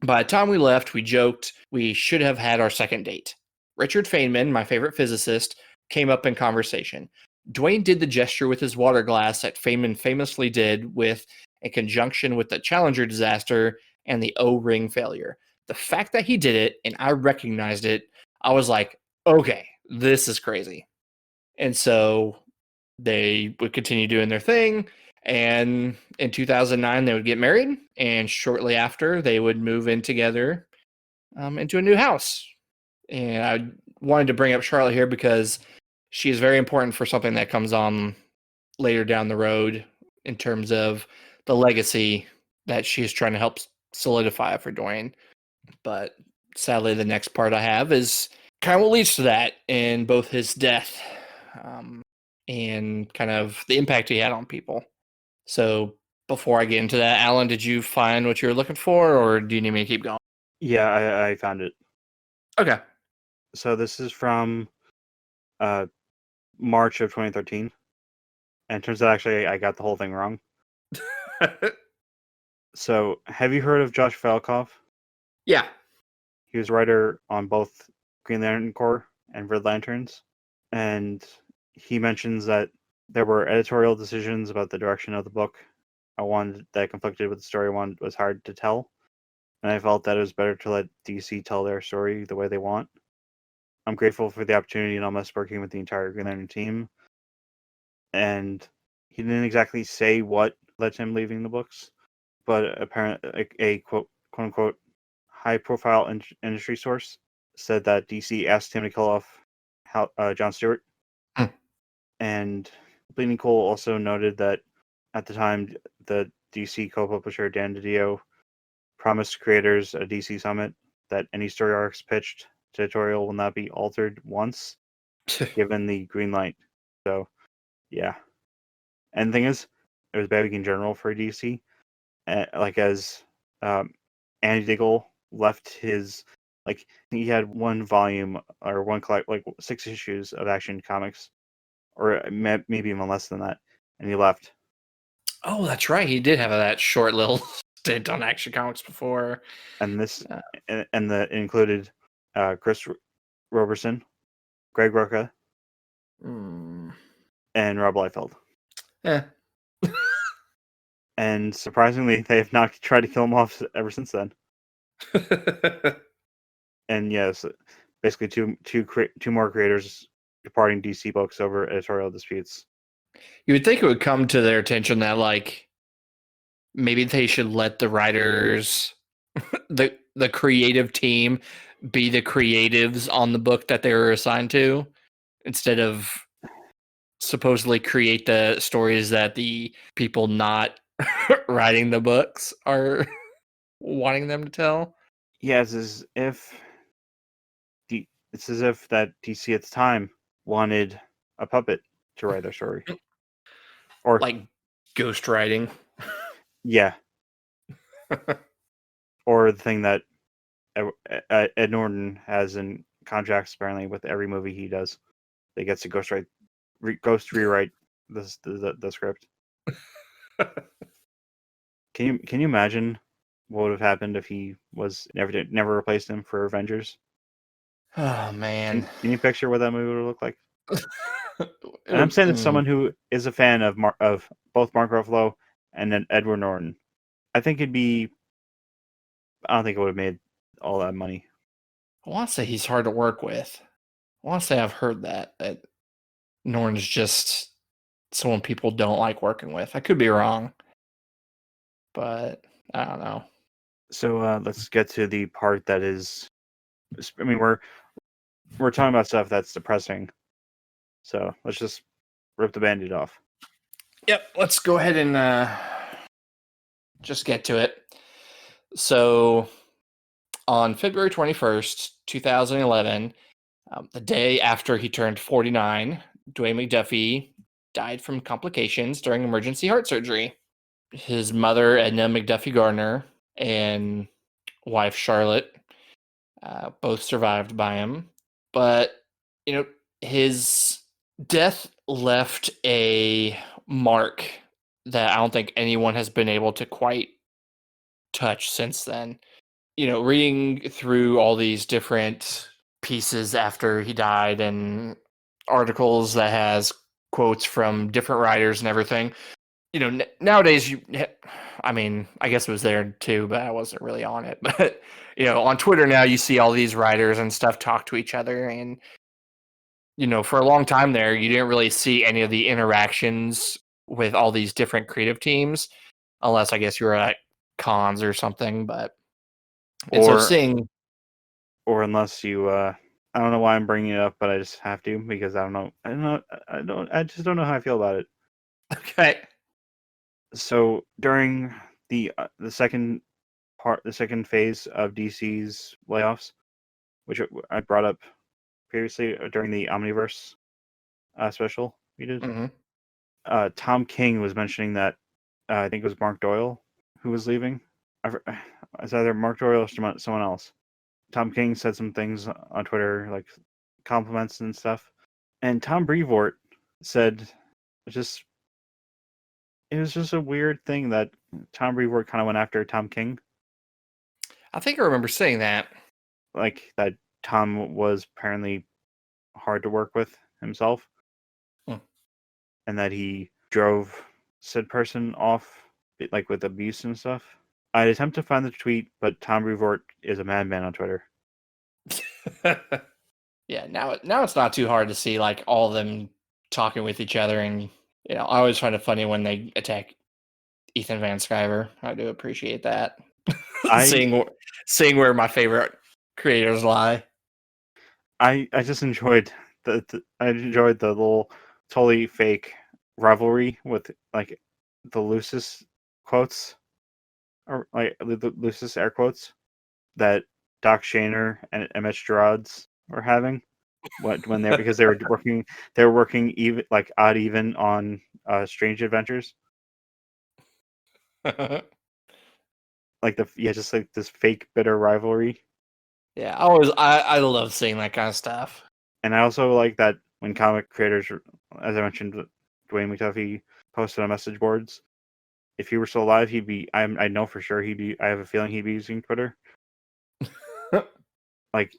By the time we left, we joked we should have had our second date. Richard Feynman, my favorite physicist, came up in conversation. Dwayne did the gesture with his water glass that Feynman famously did in conjunction with the Challenger disaster and the O-ring failure. The fact that he did it and I recognized it, I was like, okay, this is crazy. And so they would continue doing their thing. And in 2009, they would get married. And shortly after, they would move in together into a new house. And I wanted to bring up Charlotte here because she is very important for something that comes on later down the road in terms of the legacy that she is trying to help solidify for Dwayne. But sadly, the next part I have is kind of what leads to that in both his death and kind of the impact he had on people. So before I get into that, Alan, did you find what you were looking for, or do you need me to keep going? Yeah, I found it. Okay. So this is from March of 2013. And it turns out actually I got the whole thing wrong. So have you heard of Josh Falkoff? Yeah. He was a writer on both Green Lantern Corps and Red Lanterns. And he mentions that there were editorial decisions about the direction of the book that conflicted with the story was hard to tell. And I felt that it was better to let DC tell their story the way they want. I'm grateful for the opportunity and almost working with the entire Green Lantern team. And he didn't exactly say what led to him leaving the books, but apparently a quote unquote high profile industry source said that DC asked him to kill off John Stewart. And Bleeding Cool also noted that at the time, the DC co-publisher Dan DiDio promised creators at a DC summit that any story arcs pitched to editorial will not be altered once, given the green light. So, yeah. And the thing is, it was bad week in general for DC. As Andy Diggle left his, he had one volume or one 6 issues of Action Comics, or maybe even less than that, and he left. Oh, that's right. He did have that short little stint on Action Comics before. And this, it included Chris Roberson, Greg Rucka, and Rob Liefeld. Yeah. And surprisingly, they have not tried to kill him off ever since then. And yes, basically two more creators departing DC books over editorial disputes. You would think it would come to their attention that maybe they should let the writers, the creative team, be the creatives on the book that they were assigned to, instead of supposedly create the stories that the people not writing the books are wanting them to tell. Yeah, it's as if that DC at the time wanted a puppet to write their story, or like ghostwriting. Yeah, or the thing that Ed Norton has in contracts apparently with every movie he does, they gets to ghost rewrite the script. Can you imagine what would have happened if he was never replaced him for Avengers? Oh man. Can you picture what that movie would look like? And I'm saying as someone who is a fan of both Mark Ruffalo and then Edward Norton, I think it'd be. I don't think it would have made all that money. I want to say he's hard to work with. I want to say I've heard that Norton's just someone people don't like working with. I could be wrong, but I don't know. So let's get to the part that is. I mean, we're talking about stuff that's depressing. So let's just rip the Band-Aid off. Yep, let's go ahead and just get to it. So, on February 21st, 2011, the day after he turned 49, Dwayne McDuffie died from complications during emergency heart surgery. His mother, Edna McDuffie Gardner, and wife, Charlotte, both survived by him. But, his death left a mark that I don't think anyone has been able to quite touch since then. Reading through all these different pieces after he died and articles that has quotes from different writers and everything. Nowadays I guess it was there too, but I wasn't really on it. But on Twitter now you see all these writers and stuff talk to each other, and for a long time there you didn't really see any of the interactions with all these different creative teams, unless I guess you were at cons or something. But and so seeing, or unless you, I don't know why I'm bringing it up, but I just have to because I just don't know how I feel about it. okay. So during the second phase of DC's layoffs, which I brought up previously during the Omniverse special we did, Tom King was mentioning that I think it was Mark Doyle who was leaving. It's either Mark Doyle or someone else. Tom King said some things on Twitter, like compliments and stuff. And Tom Brevoort said, it was just a weird thing that Tom Brevoort kind of went after Tom King. I think I remember saying that. Like, that Tom was apparently hard to work with himself. And that he drove said person off, like, with abuse and stuff. I'd attempt to find the tweet, but Tom Brevoort is a madman on Twitter. Yeah, now it's not too hard to see like all of them talking with each other, and I always find it funny when they attack Ethan Van Sciver. I do appreciate that. Seeing where my favorite creators lie. I just enjoyed the little totally fake rivalry with like the loosest quotes, or like the loosest air quotes, that Doc Shaner and Emmett Gerards were having when they because they were working even like odd even on Strange Adventures. Like just like this fake bitter rivalry. Yeah, I love seeing that kind of stuff. And I also like that when comic creators, as I mentioned, Dwayne McDuffie posted on message boards. If he were still alive, he'd be. I know for sure he'd be. I have a feeling he'd be using Twitter. Like,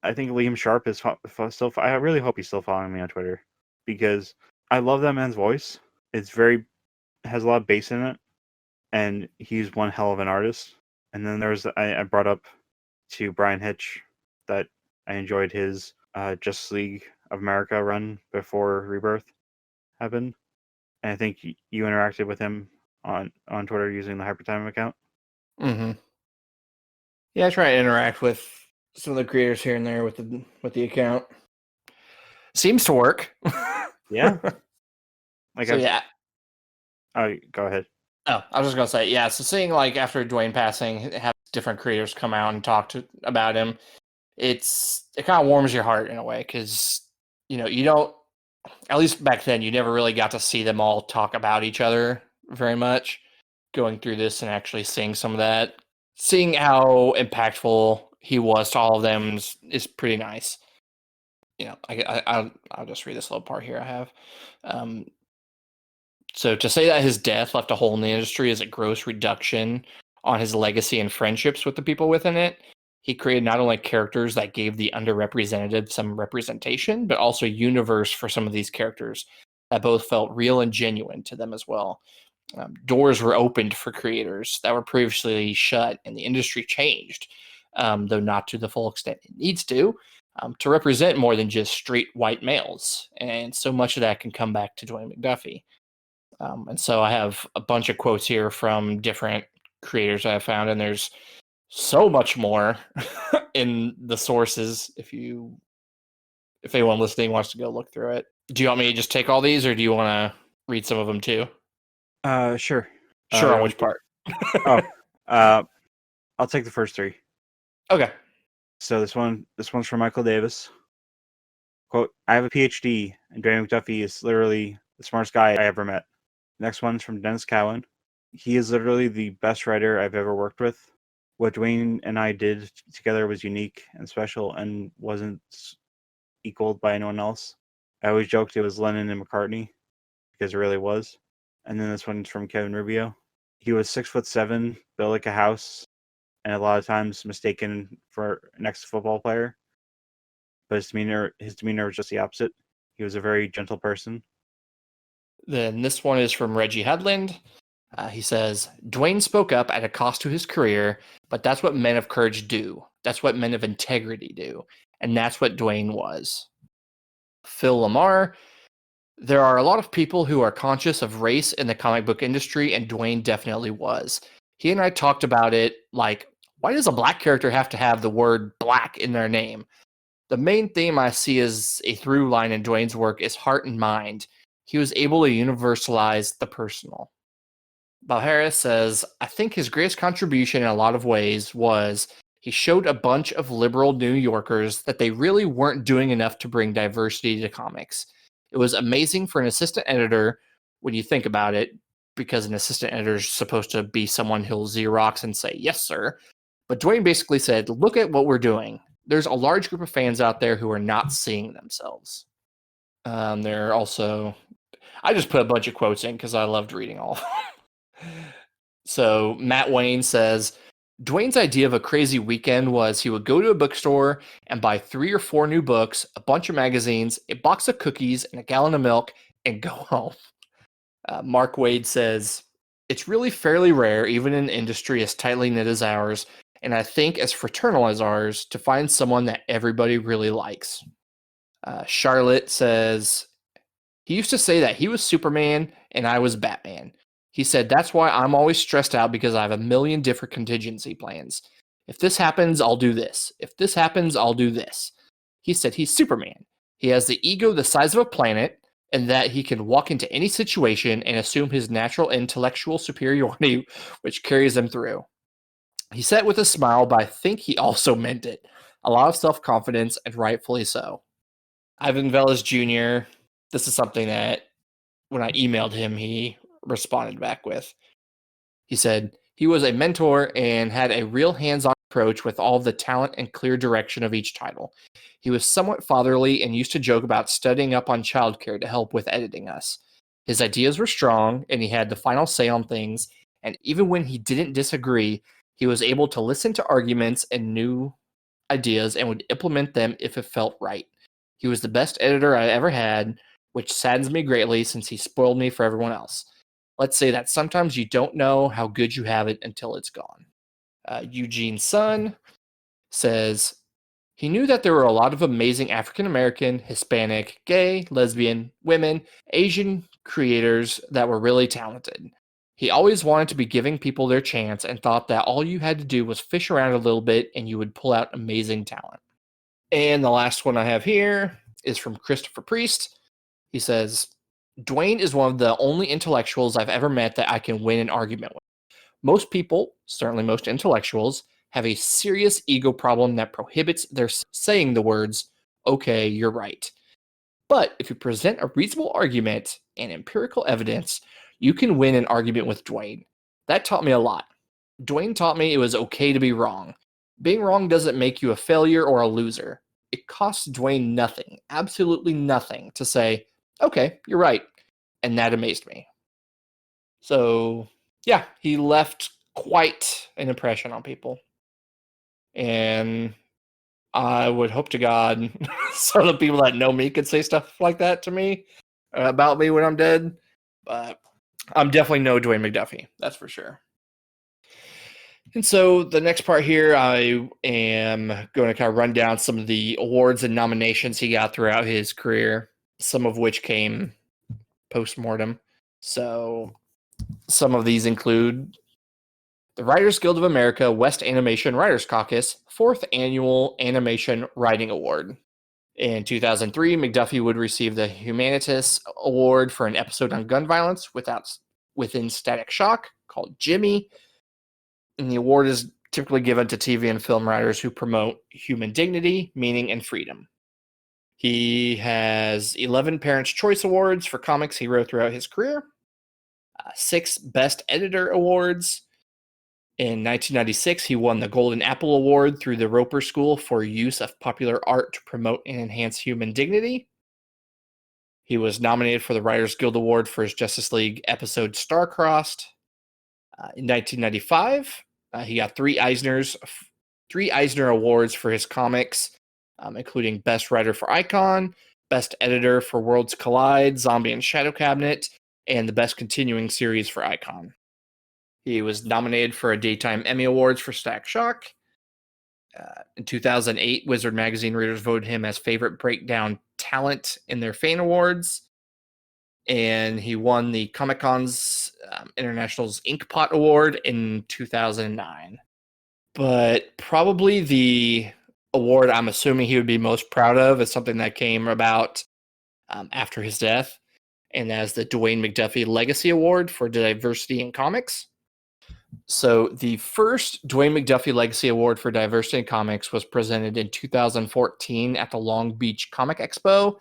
I think Liam Sharp is still. I really hope he's still following me on Twitter because I love that man's voice. It's has a lot of bass in it, and he's one hell of an artist. And then I brought up to Brian Hitch that I enjoyed his Justice League of America run before Rebirth happened. And I think you interacted with him on Twitter using the Hypertime account. Mm-hmm. Yeah, I try to interact with some of the creators here and there with the account. Seems to work. Yeah. Like, so yeah. Oh, go ahead. Oh, I was just gonna say, yeah. So seeing like after Dwayne passing, have different creators come out and talk about him, it kind of warms your heart in a way, because you don't, at least back then, you never really got to see them all talk about each other very much. Going through this and actually seeing some of that, seeing how impactful he was to all of them is pretty nice. I'll just read this little part here I have. So to say that his death left a hole in the industry is a gross reduction on his legacy and friendships with the people within it. He created not only characters that gave the underrepresented some representation, but also universe for some of these characters that both felt real and genuine to them as well. Doors were opened for creators that were previously shut, and the industry changed, though not to the full extent it needs to represent more than just straight white males. And so much of that can come back to Dwayne McDuffie. And so I have a bunch of quotes here from different creators I found, and there's so much more in the sources. If anyone listening wants to go look through it, do you want me to just take all these, or do you want to? read some of them too? Sure. Sure, on which part? Oh, I'll take the first three. Okay. So this one's from Michael Davis. Quote, I have a PhD, and Dwayne McDuffie is literally the smartest guy I ever met. Next one's from Dennis Cowan. He is literally the best writer I've ever worked with. What Dwayne and I did together was unique and special and wasn't equaled by anyone else. I always joked it was Lennon and McCartney because it really was. And then this one's from Kevin Rubio. He was 6'7", built like a house, and a lot of times mistaken for an ex-football player. But his demeanor was just the opposite. He was a very gentle person. Then this one is from Reggie Headland. He says, Dwayne spoke up at a cost to his career, but that's what men of courage do. That's what men of integrity do. And that's what Dwayne was. Phil Lamar, there are a lot of people who are conscious of race in the comic book industry, and Dwayne definitely was. He and I talked about it like, why does a black character have to have the word black in their name? The main theme I see as a through line in Dwayne's work is heart and mind. He was able to universalize the personal. Balharris says, I think his greatest contribution in a lot of ways was he showed a bunch of liberal New Yorkers that they really weren't doing enough to bring diversity to comics. It was amazing for an assistant editor when you think about it, because an assistant editor is supposed to be someone who'll Xerox and say, yes, sir. But Dwayne basically said, look at what we're doing. There's a large group of fans out there who are not seeing themselves. There are also, I just put a bunch of quotes in because I loved reading all of them. So Matt Wayne says, Dwayne's idea of a crazy weekend was he would go to a bookstore and buy 3 or 4 new books, a bunch of magazines, a box of cookies, and a gallon of milk, and go home. Mark Wade says, it's really fairly rare, even in an industry as tightly knit as ours, and I think as fraternal as ours, to find someone that everybody really likes. Charlotte says, he used to say that he was Superman and I was Batman. He said, that's why I'm always stressed out because I have a million different contingency plans. If this happens, I'll do this. If this happens, I'll do this. He said he's Superman. He has the ego the size of a planet, and that he can walk into any situation and assume his natural intellectual superiority, which carries him through. He said it with a smile, but I think he also meant it. A lot of self-confidence, and rightfully so. Ivan Velas Jr., this is something that when I emailed him, he responded back with. He said, he was a mentor and had a real hands-on approach with all the talent and clear direction of each title. He was somewhat fatherly and used to joke about studying up on childcare to help with editing us. His ideas were strong, and he had the final say on things, and even when he didn't disagree, he was able to listen to arguments and new ideas and would implement them if it felt right. He was the best editor I ever had, which saddens me greatly since he spoiled me for everyone else. Let's say that sometimes you don't know how good you have it until it's gone. Eugene Sun says, he knew that there were a lot of amazing African American, Hispanic, gay, lesbian, women, Asian creators that were really talented. He always wanted to be giving people their chance and thought that all you had to do was fish around a little bit and you would pull out amazing talent. And the last one I have here is from Christopher Priest. He says, Dwayne is one of the only intellectuals I've ever met that I can win an argument with. Most people, certainly most intellectuals, have a serious ego problem that prohibits their saying the words, okay, you're right. But if you present a reasonable argument and empirical evidence, you can win an argument with Dwayne. That taught me a lot. Dwayne taught me it was okay to be wrong. Being wrong doesn't make you a failure or a loser. It costs Dwayne nothing, absolutely nothing, to say, okay, you're right. And that amazed me. So, yeah, he left quite an impression on people. And I would hope to God some of the people that know me could say stuff like that to me about me when I'm dead. But I'm definitely no Dwayne McDuffie, that's for sure. And so the next part here, I am going to kind of run down some of the awards and nominations he got throughout his career, some of which came post-mortem. So some of these include the Writers Guild of America West Animation Writers Caucus 4th Annual Animation Writing Award. In 2003, McDuffie would receive the Humanitas Award for an episode on gun violence within Static Shock called Jimmy. And the award is typically given to TV and film writers who promote human dignity, meaning, and freedom. He has 11 Parents' Choice Awards for comics he wrote throughout his career, 6 Best Editor Awards. In 1996, he won the Golden Apple Award through the Roper School for use of popular art to promote and enhance human dignity. He was nominated for the Writers Guild Award for his Justice League episode Star-Crossed. In 1995, he got 3 Eisner Awards for his comics, including Best Writer for Icon, Best Editor for Worlds Collide, Zombie and Shadow Cabinet, and the Best Continuing Series for Icon. He was nominated for a Daytime Emmy Awards for Static Shock. In 2008, Wizard Magazine readers voted him as favorite breakdown talent in their fan awards. And he won the Comic-Con's International's Inkpot Award in 2009. But probably the award I'm assuming he would be most proud of is something that came about after his death, and that's the Dwayne McDuffie Legacy Award for Diversity in Comics. So the first Dwayne McDuffie Legacy Award for Diversity in Comics was presented in 2014 at the Long Beach Comic Expo.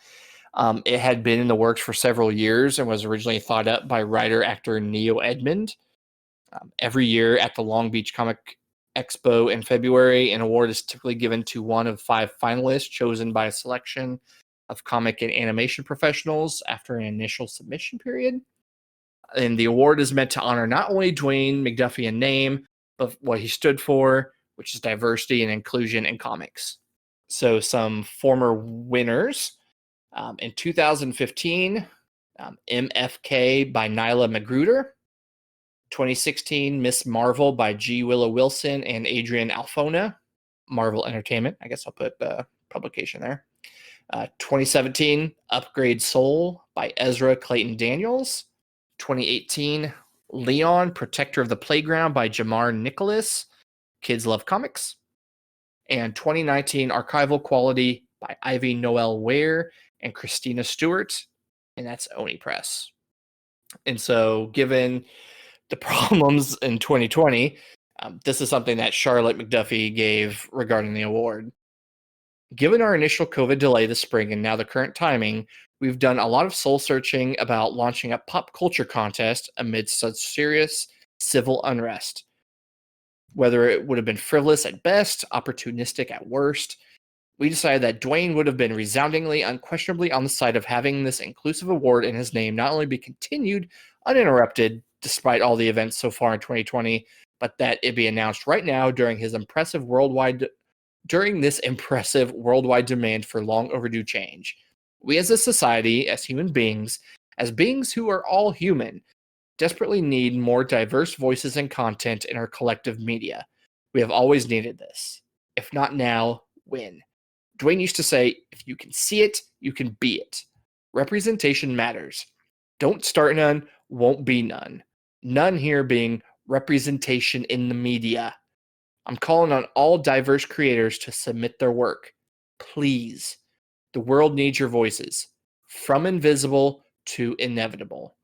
It had been in the works for several years and was originally thought up by writer-actor Neo Edmond. Every year at the Long Beach Comic Expo in February, an award is typically given to one of 5 finalists chosen by a selection of comic and animation professionals after an initial submission period. And the award is meant to honor not only Dwayne McDuffie in name, but what he stood for, which is diversity and inclusion in comics. So some former winners. In 2015, MFK by Nyla Magruder. 2016, Miss Marvel by G. Willow Wilson and Adrian Alfona. Marvel Entertainment. I guess I'll put the publication there. 2017, Upgrade Soul by Ezra Clayton Daniels. 2018, Leon, Protector of the Playground by Jamar Nicholas. Kids Love Comics. And 2019, Archival Quality by Ivy Noel Ware and Christina Stewart, and that's Oni Press. And so, given the problems in 2020, this is something that Charlotte McDuffie gave regarding the award. Given our initial COVID delay this spring and now the current timing, we've done a lot of soul searching about launching a pop culture contest amidst such serious civil unrest. Whether it would have been frivolous at best, opportunistic at worst, we decided that Dwayne would have been resoundingly, unquestionably on the side of having this inclusive award in his name not only be continued uninterrupted despite all the events so far in 2020, but that it be announced right now during this impressive worldwide demand for long overdue change. We as a society, as human beings, as beings who are all human, desperately need more diverse voices and content in our collective media. We have always needed this. If not now, when? Dwayne used to say, if you can see it, you can be it. Representation matters. Don't start none, won't be none. None here being representation in the media. I'm calling on all diverse creators to submit their work. Please. The world needs your voices. From invisible to inevitable.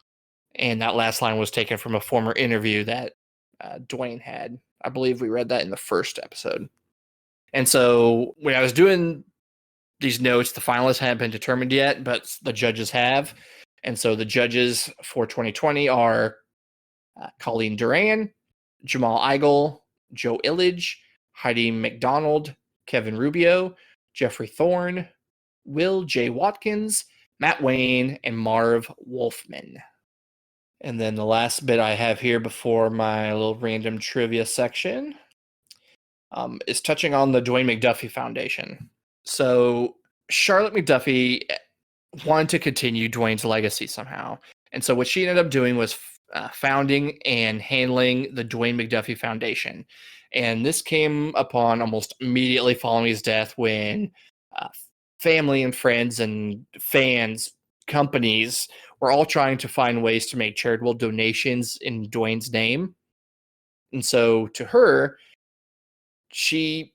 And that last line was taken from a former interview that Dwayne had. I believe we read that in the first episode. And so when I was doing these notes, the finalists hadn't been determined yet, but the judges have. And so the judges for 2020 are Colleen Duran, Jamal Eigel, Joe Illidge, Heidi McDonald, Kevin Rubio, Jeffrey Thorne, Will J. Watkins, Matt Wayne, and Marv Wolfman. And then the last bit I have here before my little random trivia section is touching on the Dwayne McDuffie Foundation. So Charlotte McDuffie wanted to continue Dwayne's legacy somehow. And so what she ended up doing was founding and handling the Dwayne McDuffie Foundation. And this came upon almost immediately following his death when family and friends and fans, companies were all trying to find ways to make charitable donations in Dwayne's name. And so to her, she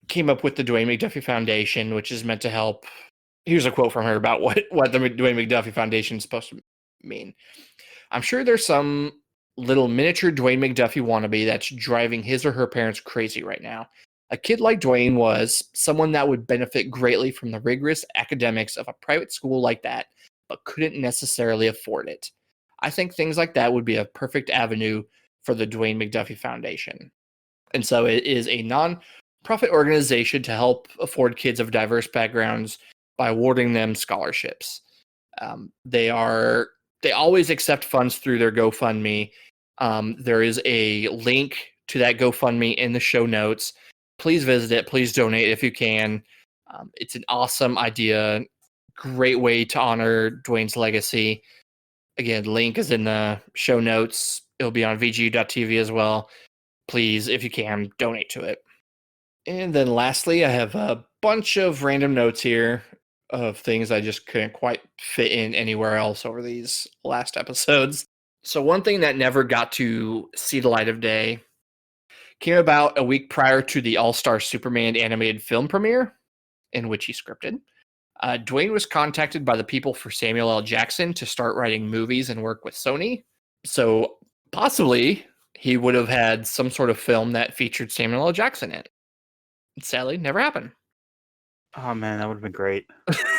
came up with the Dwayne McDuffie Foundation, which is meant to help. Here's a quote from her about what the Dwayne McDuffie Foundation is supposed to mean. I'm sure there's some little miniature Dwayne McDuffie wannabe that's driving his or her parents crazy right now. A kid like Dwayne was someone that would benefit greatly from the rigorous academics of a private school like that, but couldn't necessarily afford it. I think things like that would be a perfect avenue for the Dwayne McDuffie Foundation. And so it is a non-profit organization to help afford kids of diverse backgrounds by awarding them scholarships. They always accept funds through their GoFundMe. There is a link to that GoFundMe in the show notes. Please visit it. Please donate if you can. It's an awesome idea. Great way to honor Dwayne's legacy. Again, link is in the show notes. It'll be on VGU.tv as well. Please, if you can, donate to it. And then lastly, I have a bunch of random notes here of things I just couldn't quite fit in anywhere else over these last episodes. So one thing that never got to see the light of day came about a week prior to the All-Star Superman animated film premiere, in which he scripted. Dwayne was contacted by the people for Samuel L. Jackson to start writing movies and work with Sony. So possibly he would have had some sort of film that featured Samuel L. Jackson in it. Sadly, never happened. Oh man, that would have been great.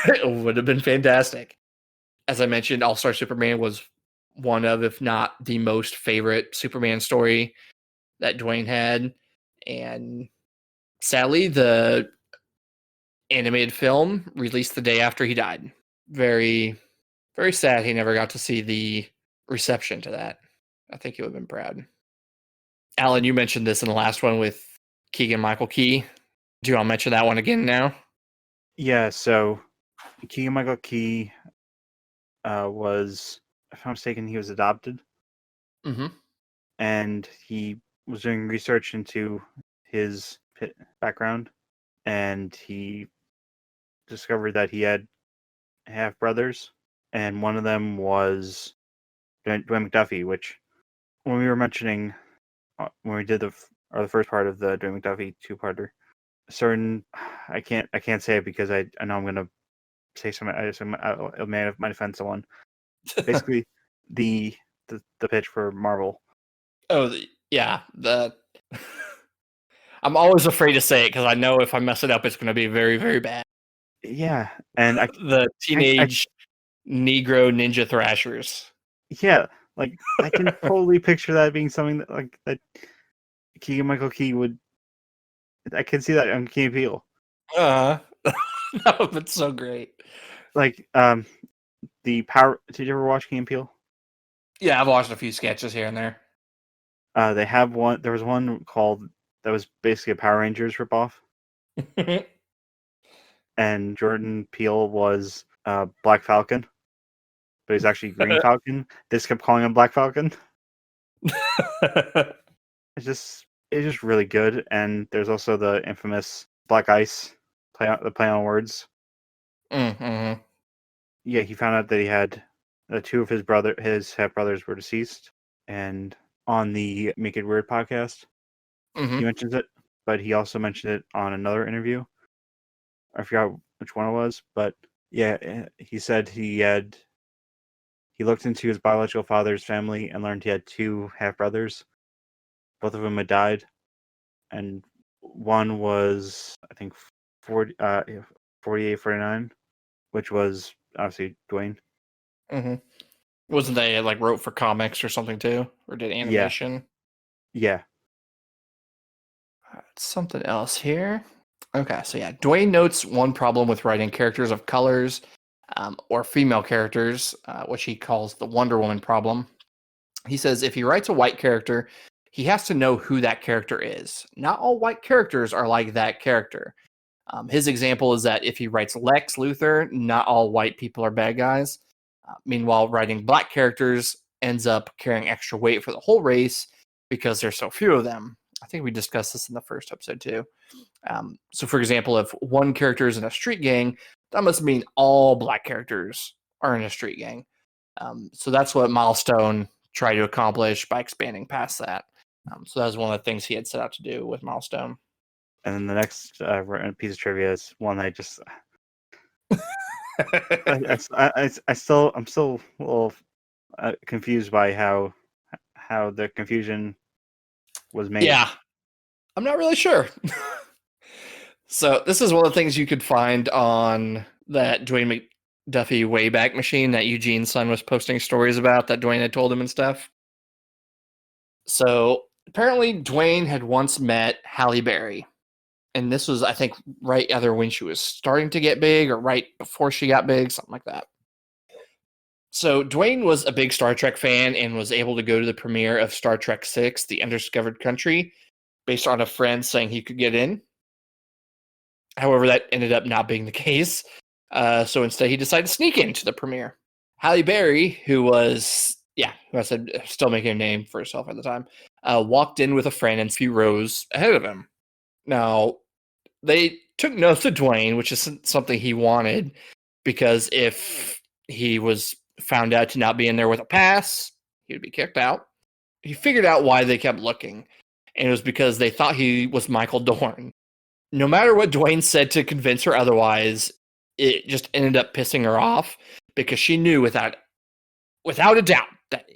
It would have been fantastic. As I mentioned, All-Star Superman was one of, if not the most favorite Superman story that Dwayne had. And sadly, the animated film released the day after he died. Very, very sad he never got to see the reception to that. I think he would have been proud. Alan, you mentioned this in the last one with Keegan-Michael Key. Do you want to mention that one again now? Yeah, so Keegan-Michael Key was, if I'm mistaken, he was adopted. Mm-hmm. And he was doing research into his background, and he discovered that he had half brothers, and one of them was Dwayne McDuffie, which when we were mentioning when we did the first part of the Dwayne McDuffie two-parter, certain I can't say it because I know I'm gonna say something. It might offend someone. Basically, the pitch for Marvel. Oh, yeah. I'm always afraid to say it because I know if I mess it up, it's going to be very, very bad. Yeah, and The teenage Negro Ninja Thrashers. Yeah, like I can totally picture that being something that Keegan-Michael Key would. I can see that on Key and Peele. That would have been so great. Like the Power. Did you ever watch Key and Peele? Yeah, I've watched a few sketches here and there. They have one. There was one called that was basically a Power Rangers ripoff, and Jordan Peele was Black Falcon, but he's actually Green Falcon. This kept calling him Black Falcon. It's just really good. And there's also the infamous Black Ice play on words. Mm-hmm. Yeah, he found out that he had two of his half brothers were deceased, and on the Make It Weird podcast, he mentions it, but he also mentioned it on another interview. I forgot which one it was, but yeah, he said he looked into his biological father's family and learned he had two half brothers. Both of them had died, and one was I think 48, 49, which was obviously Dwayne. Mm-hmm. Wasn't they like wrote for comics or something too, or did animation? Yeah. Something else here. Okay, so yeah, Dwayne notes one problem with writing characters of colors or female characters, which he calls the Wonder Woman problem. He says if he writes a white character, he has to know who that character is. Not all white characters are like that character. His example is that if he writes Lex Luthor, not all white people are bad guys. Meanwhile, writing black characters ends up carrying extra weight for the whole race because there's so few of them. I think we discussed this in the first episode too. So, for example, if one character is in a street gang, that must mean all black characters are in a street gang. So that's what Milestone tried to accomplish by expanding past that. So that was one of the things he had set out to do with Milestone. And then the next piece of trivia is one I just I'm still a little confused by how the confusion was made. Yeah, I'm not really sure. So this is one of the things you could find on that Dwayne McDuffie Wayback Machine that Eugene's son was posting stories about that Dwayne had told him and stuff. So apparently Dwayne had once met Halle Berry. And this was, I think, right either when she was starting to get big or right before she got big, something like that. So Dwayne was a big Star Trek fan and was able to go to the premiere of Star Trek VI, The Undiscovered Country, based on a friend saying he could get in. However, that ended up not being the case. So instead, he decided to sneak into the premiere. Halle Berry, who I said still making a name for herself at the time, walked in with a friend and a few rows ahead of him. Now, they took note to Dwayne, which is something he wanted, because if he was found out to not be in there with a pass, he would be kicked out. He figured out why they kept looking, and it was because they thought he was Michael Dorn. No matter what Dwayne said to convince her otherwise, it just ended up pissing her off because she knew without a doubt that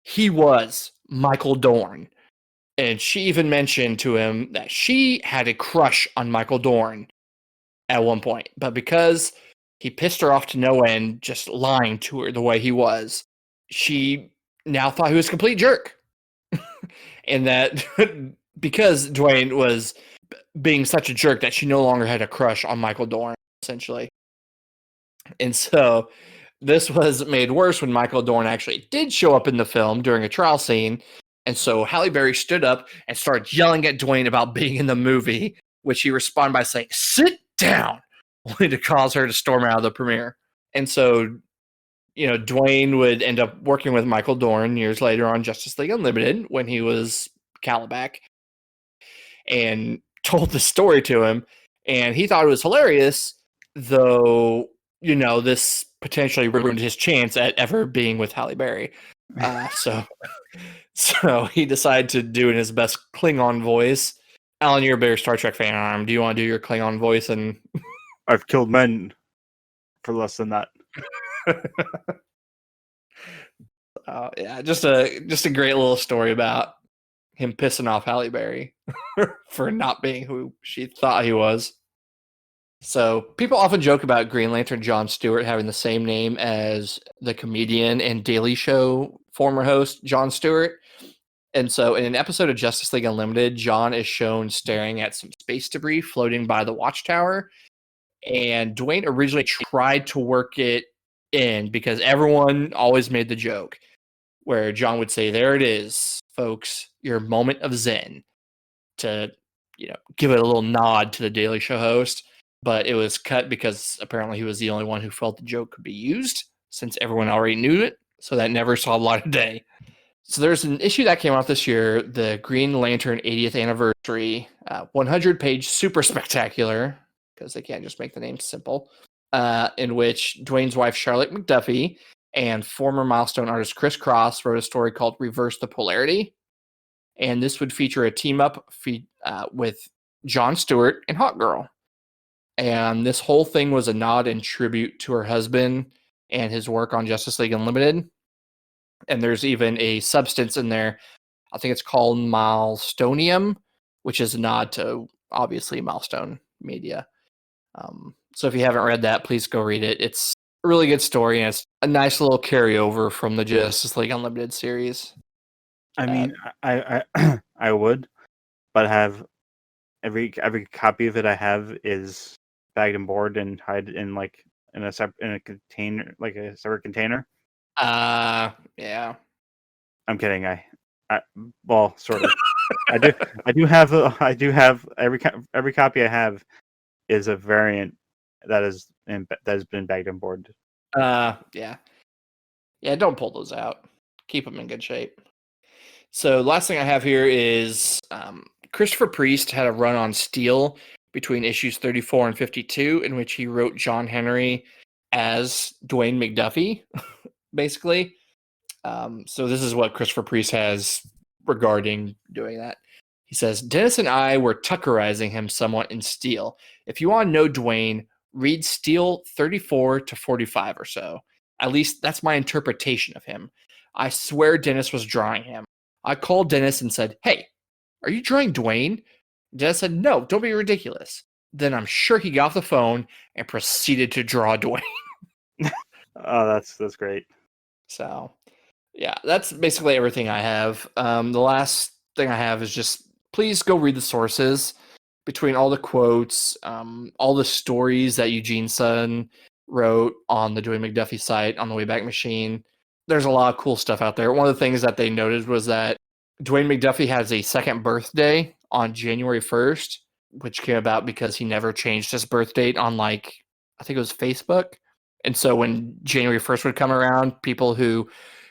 he was Michael Dorn. And she even mentioned to him that she had a crush on Michael Dorn at one point. But because he pissed her off to no end, just lying to her the way he was, she now thought he was a complete jerk. And that because Dwayne was being such a jerk that she no longer had a crush on Michael Dorn, essentially. And so this was made worse when Michael Dorn actually did show up in the film during a trial scene. And so Halle Berry stood up and started yelling at Dwayne about being in the movie, which he responded by saying, "Sit down," only to cause her to storm out of the premiere. And so, Dwayne would end up working with Michael Dorn years later on Justice League Unlimited when he was Calabac, and told the story to him. And he thought it was hilarious, though, this potentially ruined his chance at ever being with Halle Berry. So he decided to do in his best Klingon voice. Alan, you're a bigger Star Trek fan. Do you want to do your Klingon voice? And I've killed men for less than that. Yeah, just a great little story about him pissing off Halle Berry for not being who she thought he was. So people often joke about Green Lantern Jon Stewart having the same name as the comedian and Daily Show former host Jon Stewart. And so in an episode of Justice League Unlimited, Jon is shown staring at some space debris floating by the Watchtower. And Dwayne originally tried to work it in because everyone always made the joke where Jon would say, "There it is, folks, your moment of zen," to, give it a little nod to the Daily Show host. But it was cut because apparently he was the only one who felt the joke could be used since everyone already knew it. So that never saw the light of day. So there's an issue that came out this year, the Green Lantern 80th anniversary, 100-page super spectacular, because they can't just make the name simple, in which Dwayne's wife, Charlotte McDuffie, and former Milestone artist Chris Cross wrote a story called Reverse the Polarity. And this would feature a team-up with Jon Stewart and Hawkgirl. And this whole thing was a nod and tribute to her husband and his work on Justice League Unlimited. And there's even a substance in there, I think it's called Milestonium, which is a nod to, obviously, Milestone Media. So if you haven't read that, please go read it. It's a really good story, and it's a nice little carryover from the Justice League Unlimited series. I mean, I I would, but have every copy of it I have is bagged and board and hide in in a container, like a separate container. Yeah. I'm kidding. Well, sort of. I do have every copy I have is a variant that has been bagged and board. Yeah. Don't pull those out. Keep them in good shape. So last thing I have here is Christopher Priest had a run on Steel between issues 34 and 52, in which he wrote John Henry as Dwayne McDuffie, basically. So this is what Christopher Priest has regarding doing that. He says, Dennis and I were Tuckerizing him somewhat in Steel. If you want to know Dwayne, read Steel 34 to 45 or so. At least that's my interpretation of him. I swear Dennis was drawing him. I called Dennis and said, hey, are you drawing Dwayne? Dennis said, no, don't be ridiculous. Then I'm sure he got off the phone and proceeded to draw Dwayne. Oh, that's great. So, yeah, that's basically everything I have. The last thing I have is just please go read the sources between all the quotes, all the stories that Eugene Sun wrote on the Dwayne McDuffie site on the Wayback Machine. There's a lot of cool stuff out there. One of the things that they noted was that Dwayne McDuffie has a second birthday on January 1st, which came about because he never changed his birth date on, like, I think it was Facebook. And so when January 1st would come around, people who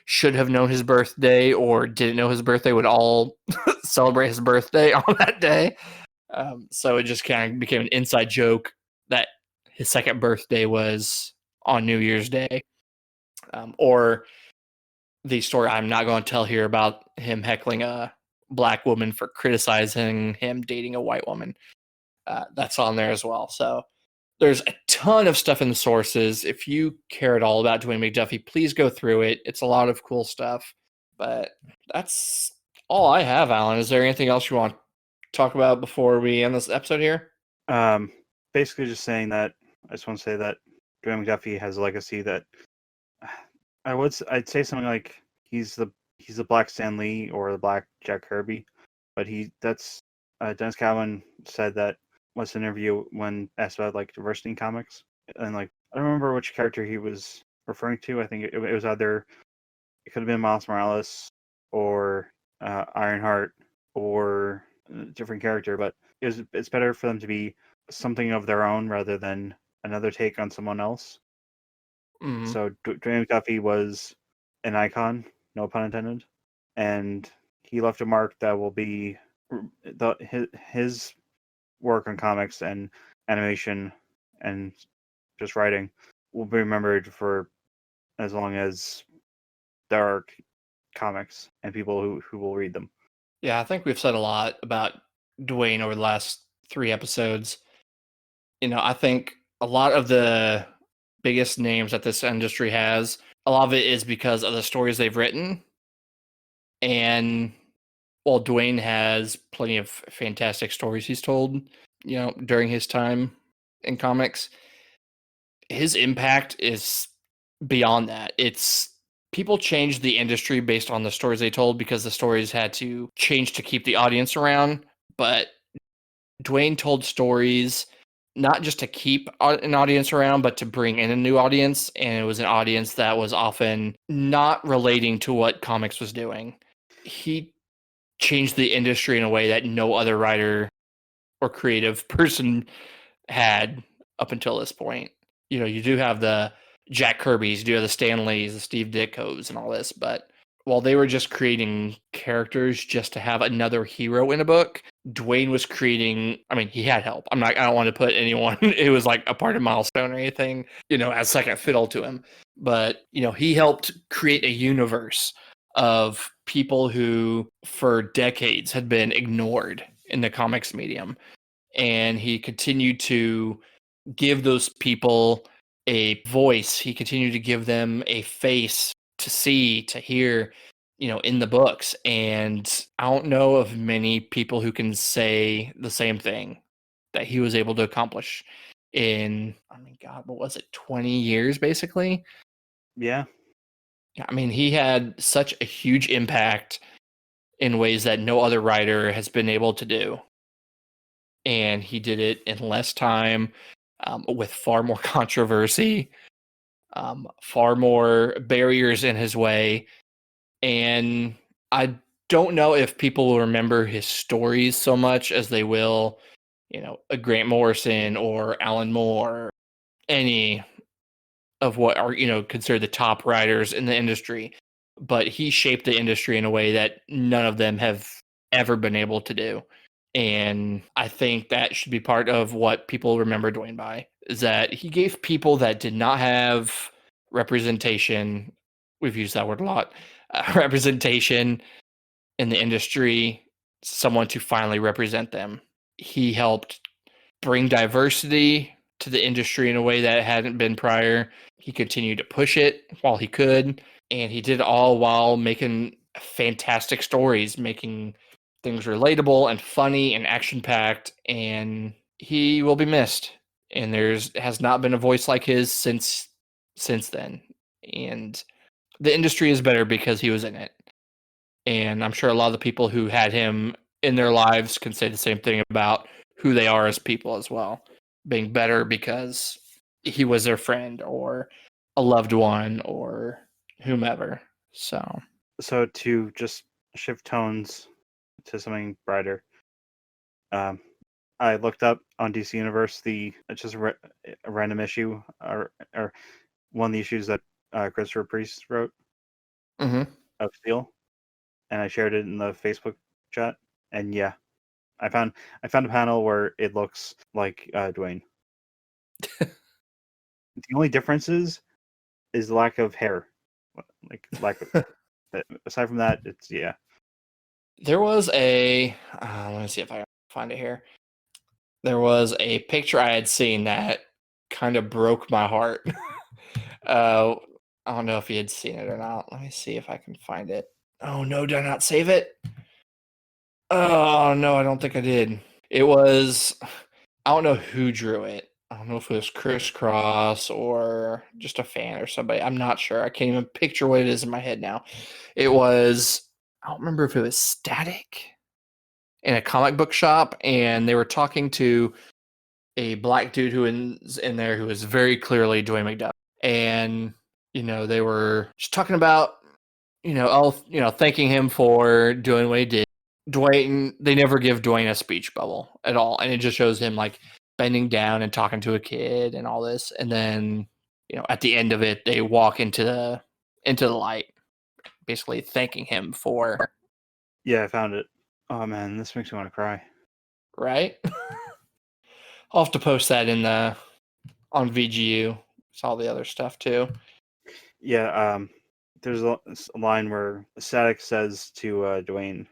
should have known his birthday or didn't know his birthday would all celebrate his birthday on that day. So it just kind of became an inside joke that his second birthday was on New Year's Day. Or the story I'm not going to tell here about him heckling a black woman for criticizing him dating a white woman. That's on there as well. So there's a ton of stuff in the sources. If you care at all about Dwayne McDuffie, please go through it. It's a lot of cool stuff. But that's all I have, Alan. Is there anything else you want to talk about before we end this episode here? Basically just saying that I just want to say that Dwayne McDuffie has a legacy that I'd say something like he's the Black Stan Lee or the Black Jack Kirby, but Dennis Cowan said that was an interview when asked about like diversity in comics, and like I don't remember which character he was referring to. I think it was either it could have been Miles Morales or Ironheart or a different character, but it's better for them to be something of their own rather than another take on someone else. Mm-hmm. So Dwayne McDuffie was an icon, no pun intended, and he left a mark that will be his work on comics and animation and just writing will be remembered for as long as there are comics and people who will read them. Yeah, I think we've said a lot about Dwayne over the last 3 episodes. I think a lot of the biggest names that this industry has, a lot of it is because of the stories they've written. And while Dwayne has plenty of fantastic stories he's told, during his time in comics, his impact is beyond that. It's people changed the industry based on the stories they told because the stories had to change to keep the audience around. But Dwayne told stories not just to keep an audience around, but to bring in a new audience. And it was an audience that was often not relating to what comics was doing. He changed the industry in a way that no other writer or creative person had up until this point. You do have the Jack Kirby's, you do have the Stan Lees, the Steve Ditko's, and all this, but while they were just creating characters just to have another hero in a book, Dwayne was creating. I mean, he had help. I don't want to put anyone it was like a part of Milestone or anything, as second fiddle to him. But, he helped create a universe of people who for decades had been ignored in the comics medium. And he continued to give those people a voice. He continued to give them a face to see, to hear, in the books. And I don't know of many people who can say the same thing that he was able to accomplish in, God, what was it, 20 years, basically? Yeah. I mean, he had such a huge impact in ways that no other writer has been able to do. And he did it in less time, with far more controversy, far more barriers in his way. And I don't know if people will remember his stories so much as they will, a Grant Morrison or Alan Moore, any of what are, considered the top writers in the industry. But he shaped the industry in a way that none of them have ever been able to do. And I think that should be part of what people remember Dwayne by, is that he gave people that did not have representation. We've used that word a lot. Representation in the industry, someone to finally represent them. He helped bring diversity to the industry in a way that it hadn't been prior. He continued to push it while he could, and he did it all while making fantastic stories, making things relatable and funny and action-packed, and he will be missed. And has not been a voice like his since then. And the industry is better because he was in it. And I'm sure a lot of the people who had him in their lives can say the same thing about who they are as people as well, being better because he was their friend or a loved one or whomever. So to just shift tones to something brighter, I looked up on DC Universe just a random issue or one of the issues that Christopher Priest wrote mhm. of Steel, and I shared it in the Facebook chat. And yeah, I found a panel where it looks like Dwayne. The only difference is the lack of hair, like lack of. Aside from that, it's yeah. There was a let me see if I can find it here. There was a picture I had seen that kind of broke my heart. I don't know if you had seen it or not. Let me see if I can find it. Oh no, did I not save it? Oh no, I don't think I did. It was, I don't know who drew it. I don't know if it was Chris Cross or just a fan or somebody. I'm not sure. I can't even picture what it is in my head now. It was, I don't remember if it was Static in a comic book shop, and they were talking to a black dude who is in there who is very clearly Dwayne McDuffie. And, they were just talking about, thanking him for doing what he did. Dwayne, they never give Dwayne a speech bubble at all. And it just shows him like bending down and talking to a kid and all this. And then, at the end of it, they walk into the light, basically thanking him for. Yeah, I found it. Oh man, this makes me want to cry. Right? I'll have to post that on VGU. It's all the other stuff too. Yeah, there's a line where Static says to Dwayne,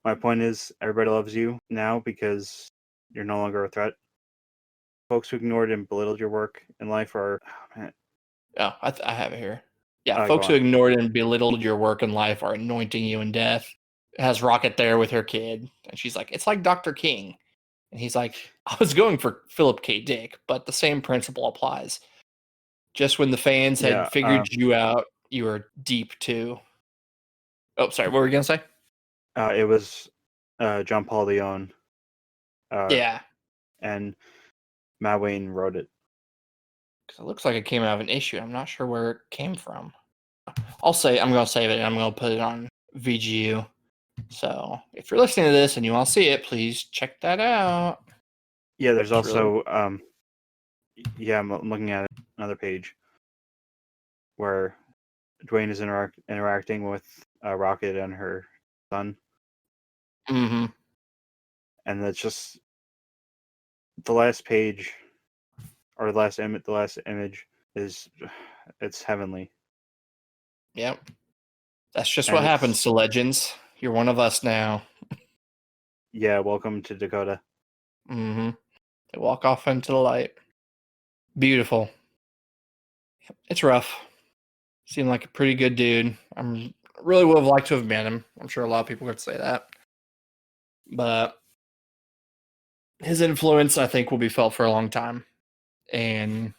"My point is, everybody loves you now because you're no longer a threat. Folks who ignored and belittled your work in life are..." Oh, man. Oh, I have it here. Yeah, Go folks who on. ignored and belittled your work in life are anointing you in death. It has Rocket there with her kid, and she's like, "It's like Dr. King." And he's like, "I was going for Philip K. Dick, but the same principle applies. Just when the fans Yeah, had figured you out, you were deep too." Oh, sorry, what were we going to say? it was John Paul Leon. Yeah. And Matt Wayne wrote it. Because it looks like it came out of an issue. I'm not sure where it came from. I'm going to save it, and I'm going to put it on VGU. So if you're listening to this and you want to see it, please check that out. Yeah, there's It's also yeah, I'm looking at another page where Dwayne is interacting with Rocket and her son, Mm-hmm. and that's just the last page or the last image is it's heavenly. Yep. That's just And what happens to legends. You're one of us now. Yeah, welcome to Dakota. Mm-hmm. They walk off into the light. Beautiful. It's rough. Seemed like a pretty good dude. I really would have liked to have met him. I'm sure a lot of people could say that. But his influence, I think, will be felt for a long time. And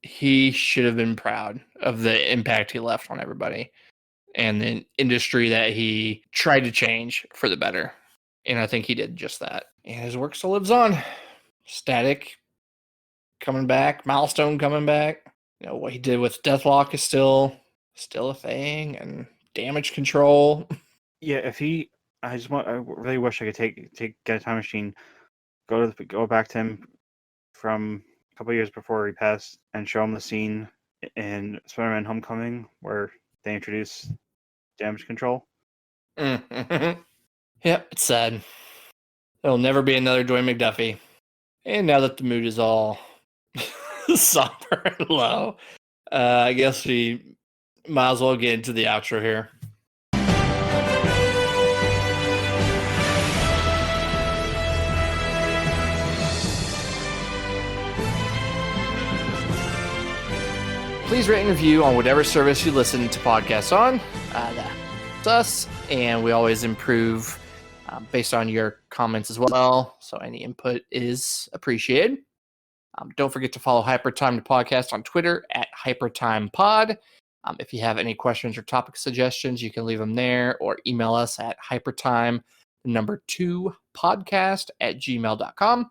he should have been proud of the impact he left on everybody and the industry that he tried to change for the better. And I think he did just that. And his work still lives on. Static coming back, Milestone coming back. What he did with Deathlock is still a thing, and Damage Control. Yeah, I really wish I could get a time machine, go back to him from a couple years before he passed, and show him the scene in Spider-Man: Homecoming where they introduce Damage Control. Mm-hmm. Yep, it's sad. There'll never be another Dwayne McDuffie. And now that the mood is all somber and low, I guess we might as well get into the outro here. please rate and review on whatever service you listen to podcasts on. That helps us, and we always improve based on your comments as well. So any input is appreciated. Don't forget to follow Hypertime the podcast on Twitter at HypertimePod. If you have any questions or topic suggestions, you can leave them there or email us at hypertime2podcast@gmail.com.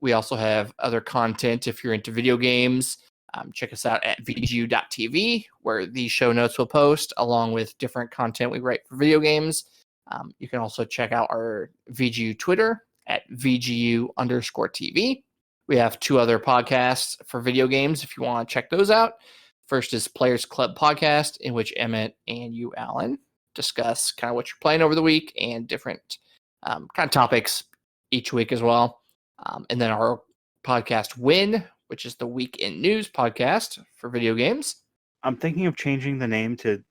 We also have other content if you're into video games. Check us out at vgu.tv, where the show notes will post along with different content we write for video games. You can also check out our VGU Twitter at VGU_TV. We have 2 other podcasts for video games if you want to check those out. First is Players Club Podcast, in which Emmett and you, Alan, discuss kind of what you're playing over the week and different kind of topics each week as well. And then our podcast Win, which is the Week in News podcast for video games. I'm thinking of changing the name to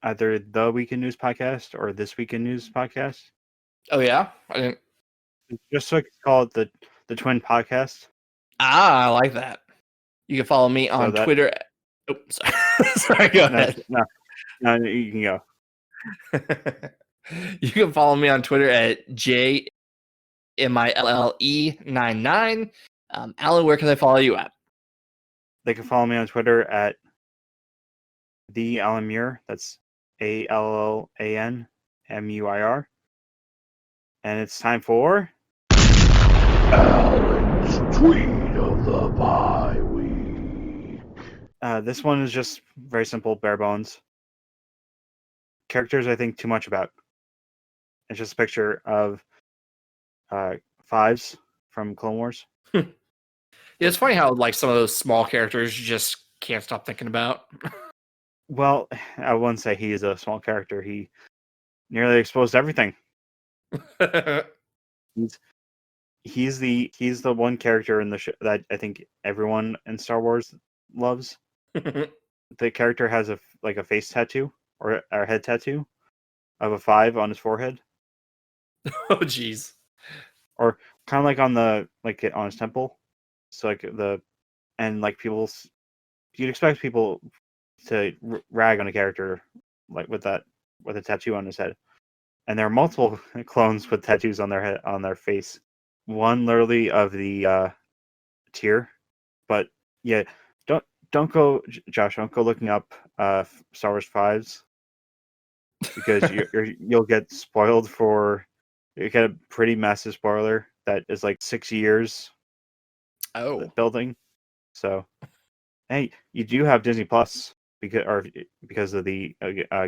either the Week in News podcast or this Week in News podcast. Oh, yeah? I didn't. Just so I can call it the Twin Podcast. I like that. You can follow me on Twitter. Oops. Sorry, go ahead. No, you can go. You can follow me on Twitter at JMILLE99. Alan, where can they follow you at? They can follow me on Twitter at the Alan Muir. That's ALLANMUIR. And it's time for Alan's tweet of the bye week. this one is just very simple, bare bones. Characters I think too much about. It's just a picture of Fives from Clone Wars. Yeah, it's funny how like some of those small characters you just can't stop thinking about. Well, I wouldn't say he is a small character. He nearly exposed everything. He's the one character in the show that I think everyone in Star Wars loves. The character has a face tattoo or a head tattoo of a 5 on his forehead. Oh, jeez. Or kind of like on his temple. So you'd expect people to rag on a character like with a tattoo on his head, and there are multiple clones with tattoos on their head, on their face. One literally of the tier, but yeah, don't go, Josh. Don't go looking up Star Wars 5s because you'll get spoiled for. You get a pretty massive spoiler that is like 6 years. Building. So, hey, you do have Disney Plus because of the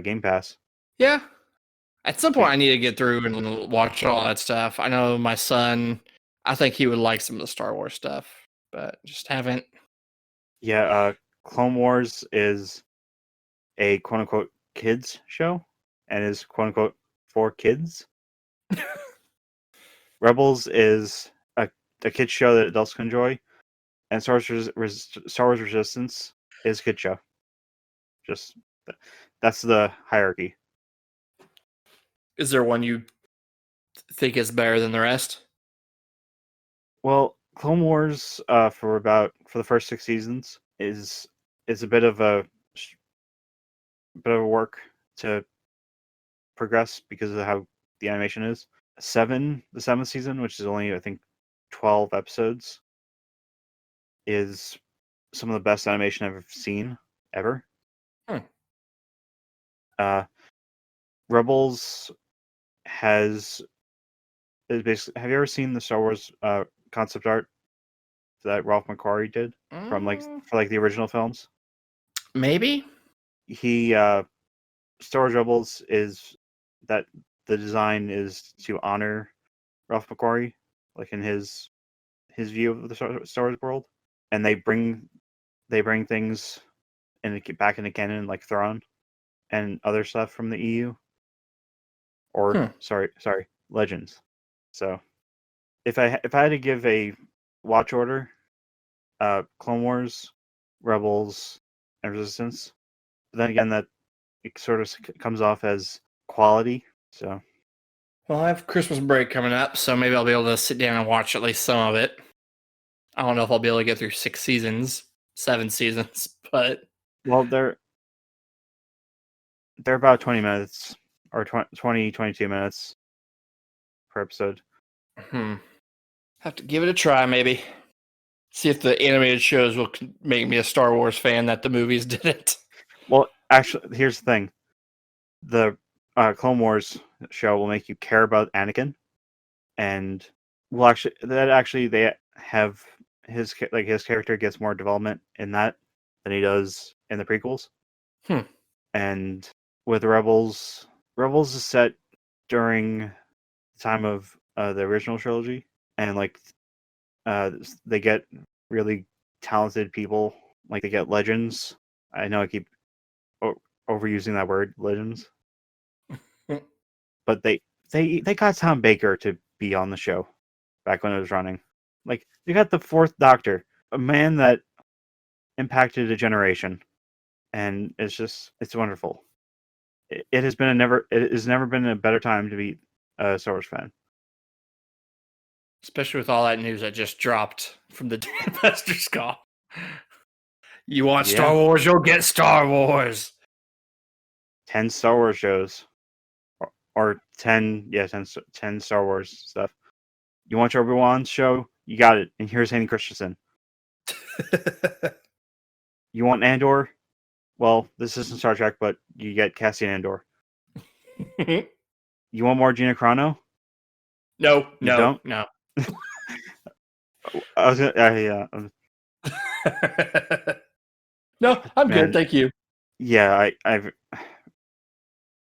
Game Pass. Yeah. At some point, I need to get through and watch all that stuff. I know my son, I think he would like some of the Star Wars stuff, but just haven't. Yeah, Clone Wars is a quote-unquote kids show and is quote-unquote for kids. Rebels is a kids show that adults can enjoy, and Star Wars Resistance is a kid show. Just that's the hierarchy. Is there one you think is better than the rest? Well, Clone Wars for the first 6 seasons is a bit of a work to progress because of how the animation is. The 7th season, which is only I think 12 episodes, is some of the best animation I've seen ever. Rebels is basically. Have you ever seen the Star Wars concept art that Ralph McQuarrie did from for the original films? Maybe. He Star Wars Rebels is that the design is to honor Ralph McQuarrie, like in his view of the Star Wars world, and they bring things back into canon like Thrawn and other stuff from the EU. Or sorry, Legends. So if I had to give a watch order, Clone Wars, Rebels, and Resistance. But then again, that it sort of comes off as quality. So, well, I have Christmas break coming up, so maybe I'll be able to sit down and watch at least some of it. I don't know if I'll be able to get through 7 seasons, but Well, they're about 20 minutes or 22 minutes per episode. Have to give it a try, maybe. See if the animated shows will make me a Star Wars fan that the movies didn't. Well, actually, here's the thing: the Clone Wars show will make you care about Anakin, and they have his character gets more development in that than he does in the prequels. And with Rebels is set during the time of the original trilogy, and they get really talented people, like they get legends. I know I keep overusing that word, legends, but they got Tom Baker to be on the show back when it was running. Like, they got the Fourth Doctor, a man that impacted a generation, and it's wonderful. It has never been a better time to be a Star Wars fan. Especially with all that news that just dropped from the Investor's Call. You want Star Wars, you'll get Star Wars. 10 Star Wars shows. Or 10 Star Wars stuff. You want your Obi-Wan show? You got it. And here's Hayden Christensen. You want Andor? Well, this isn't Star Trek, but you get Cassian Andor. You want more Gina Carano? No. I was gonna, no, I'm good, thank you. Yeah, I've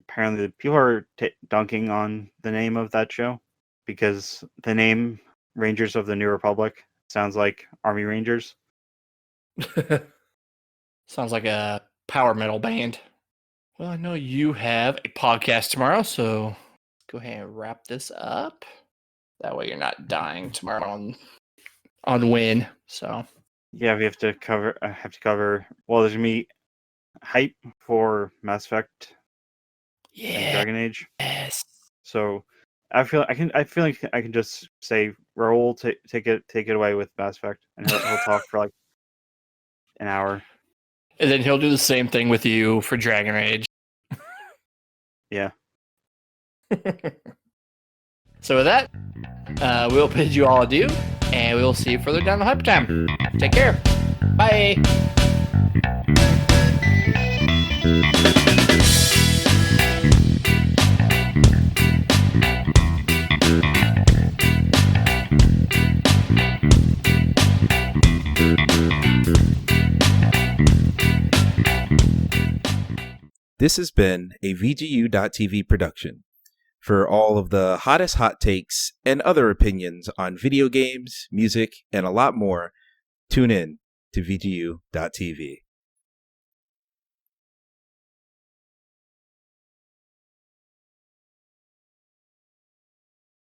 apparently people are dunking on the name of that show because the name Rangers of the New Republic sounds like Army Rangers. Sounds like a power metal band. Well, I know you have a podcast tomorrow, so let's go ahead and wrap this up. That way you're not dying tomorrow on Win. So yeah, we have to cover. Well, there's gonna be hype for Mass Effect. And Dragon Age. Yes. So I feel like I can just say Raoul take it away with Mass Effect, and he'll talk for like an hour. And then he'll do the same thing with you for Dragon Age. Yeah. So with that, we'll bid you all adieu, and we'll see you further down the Hypertime. Take care. Bye. This has been a VGU.TV production. For all of the hottest hot takes and other opinions on video games, music, and a lot more, tune in to VGU.TV.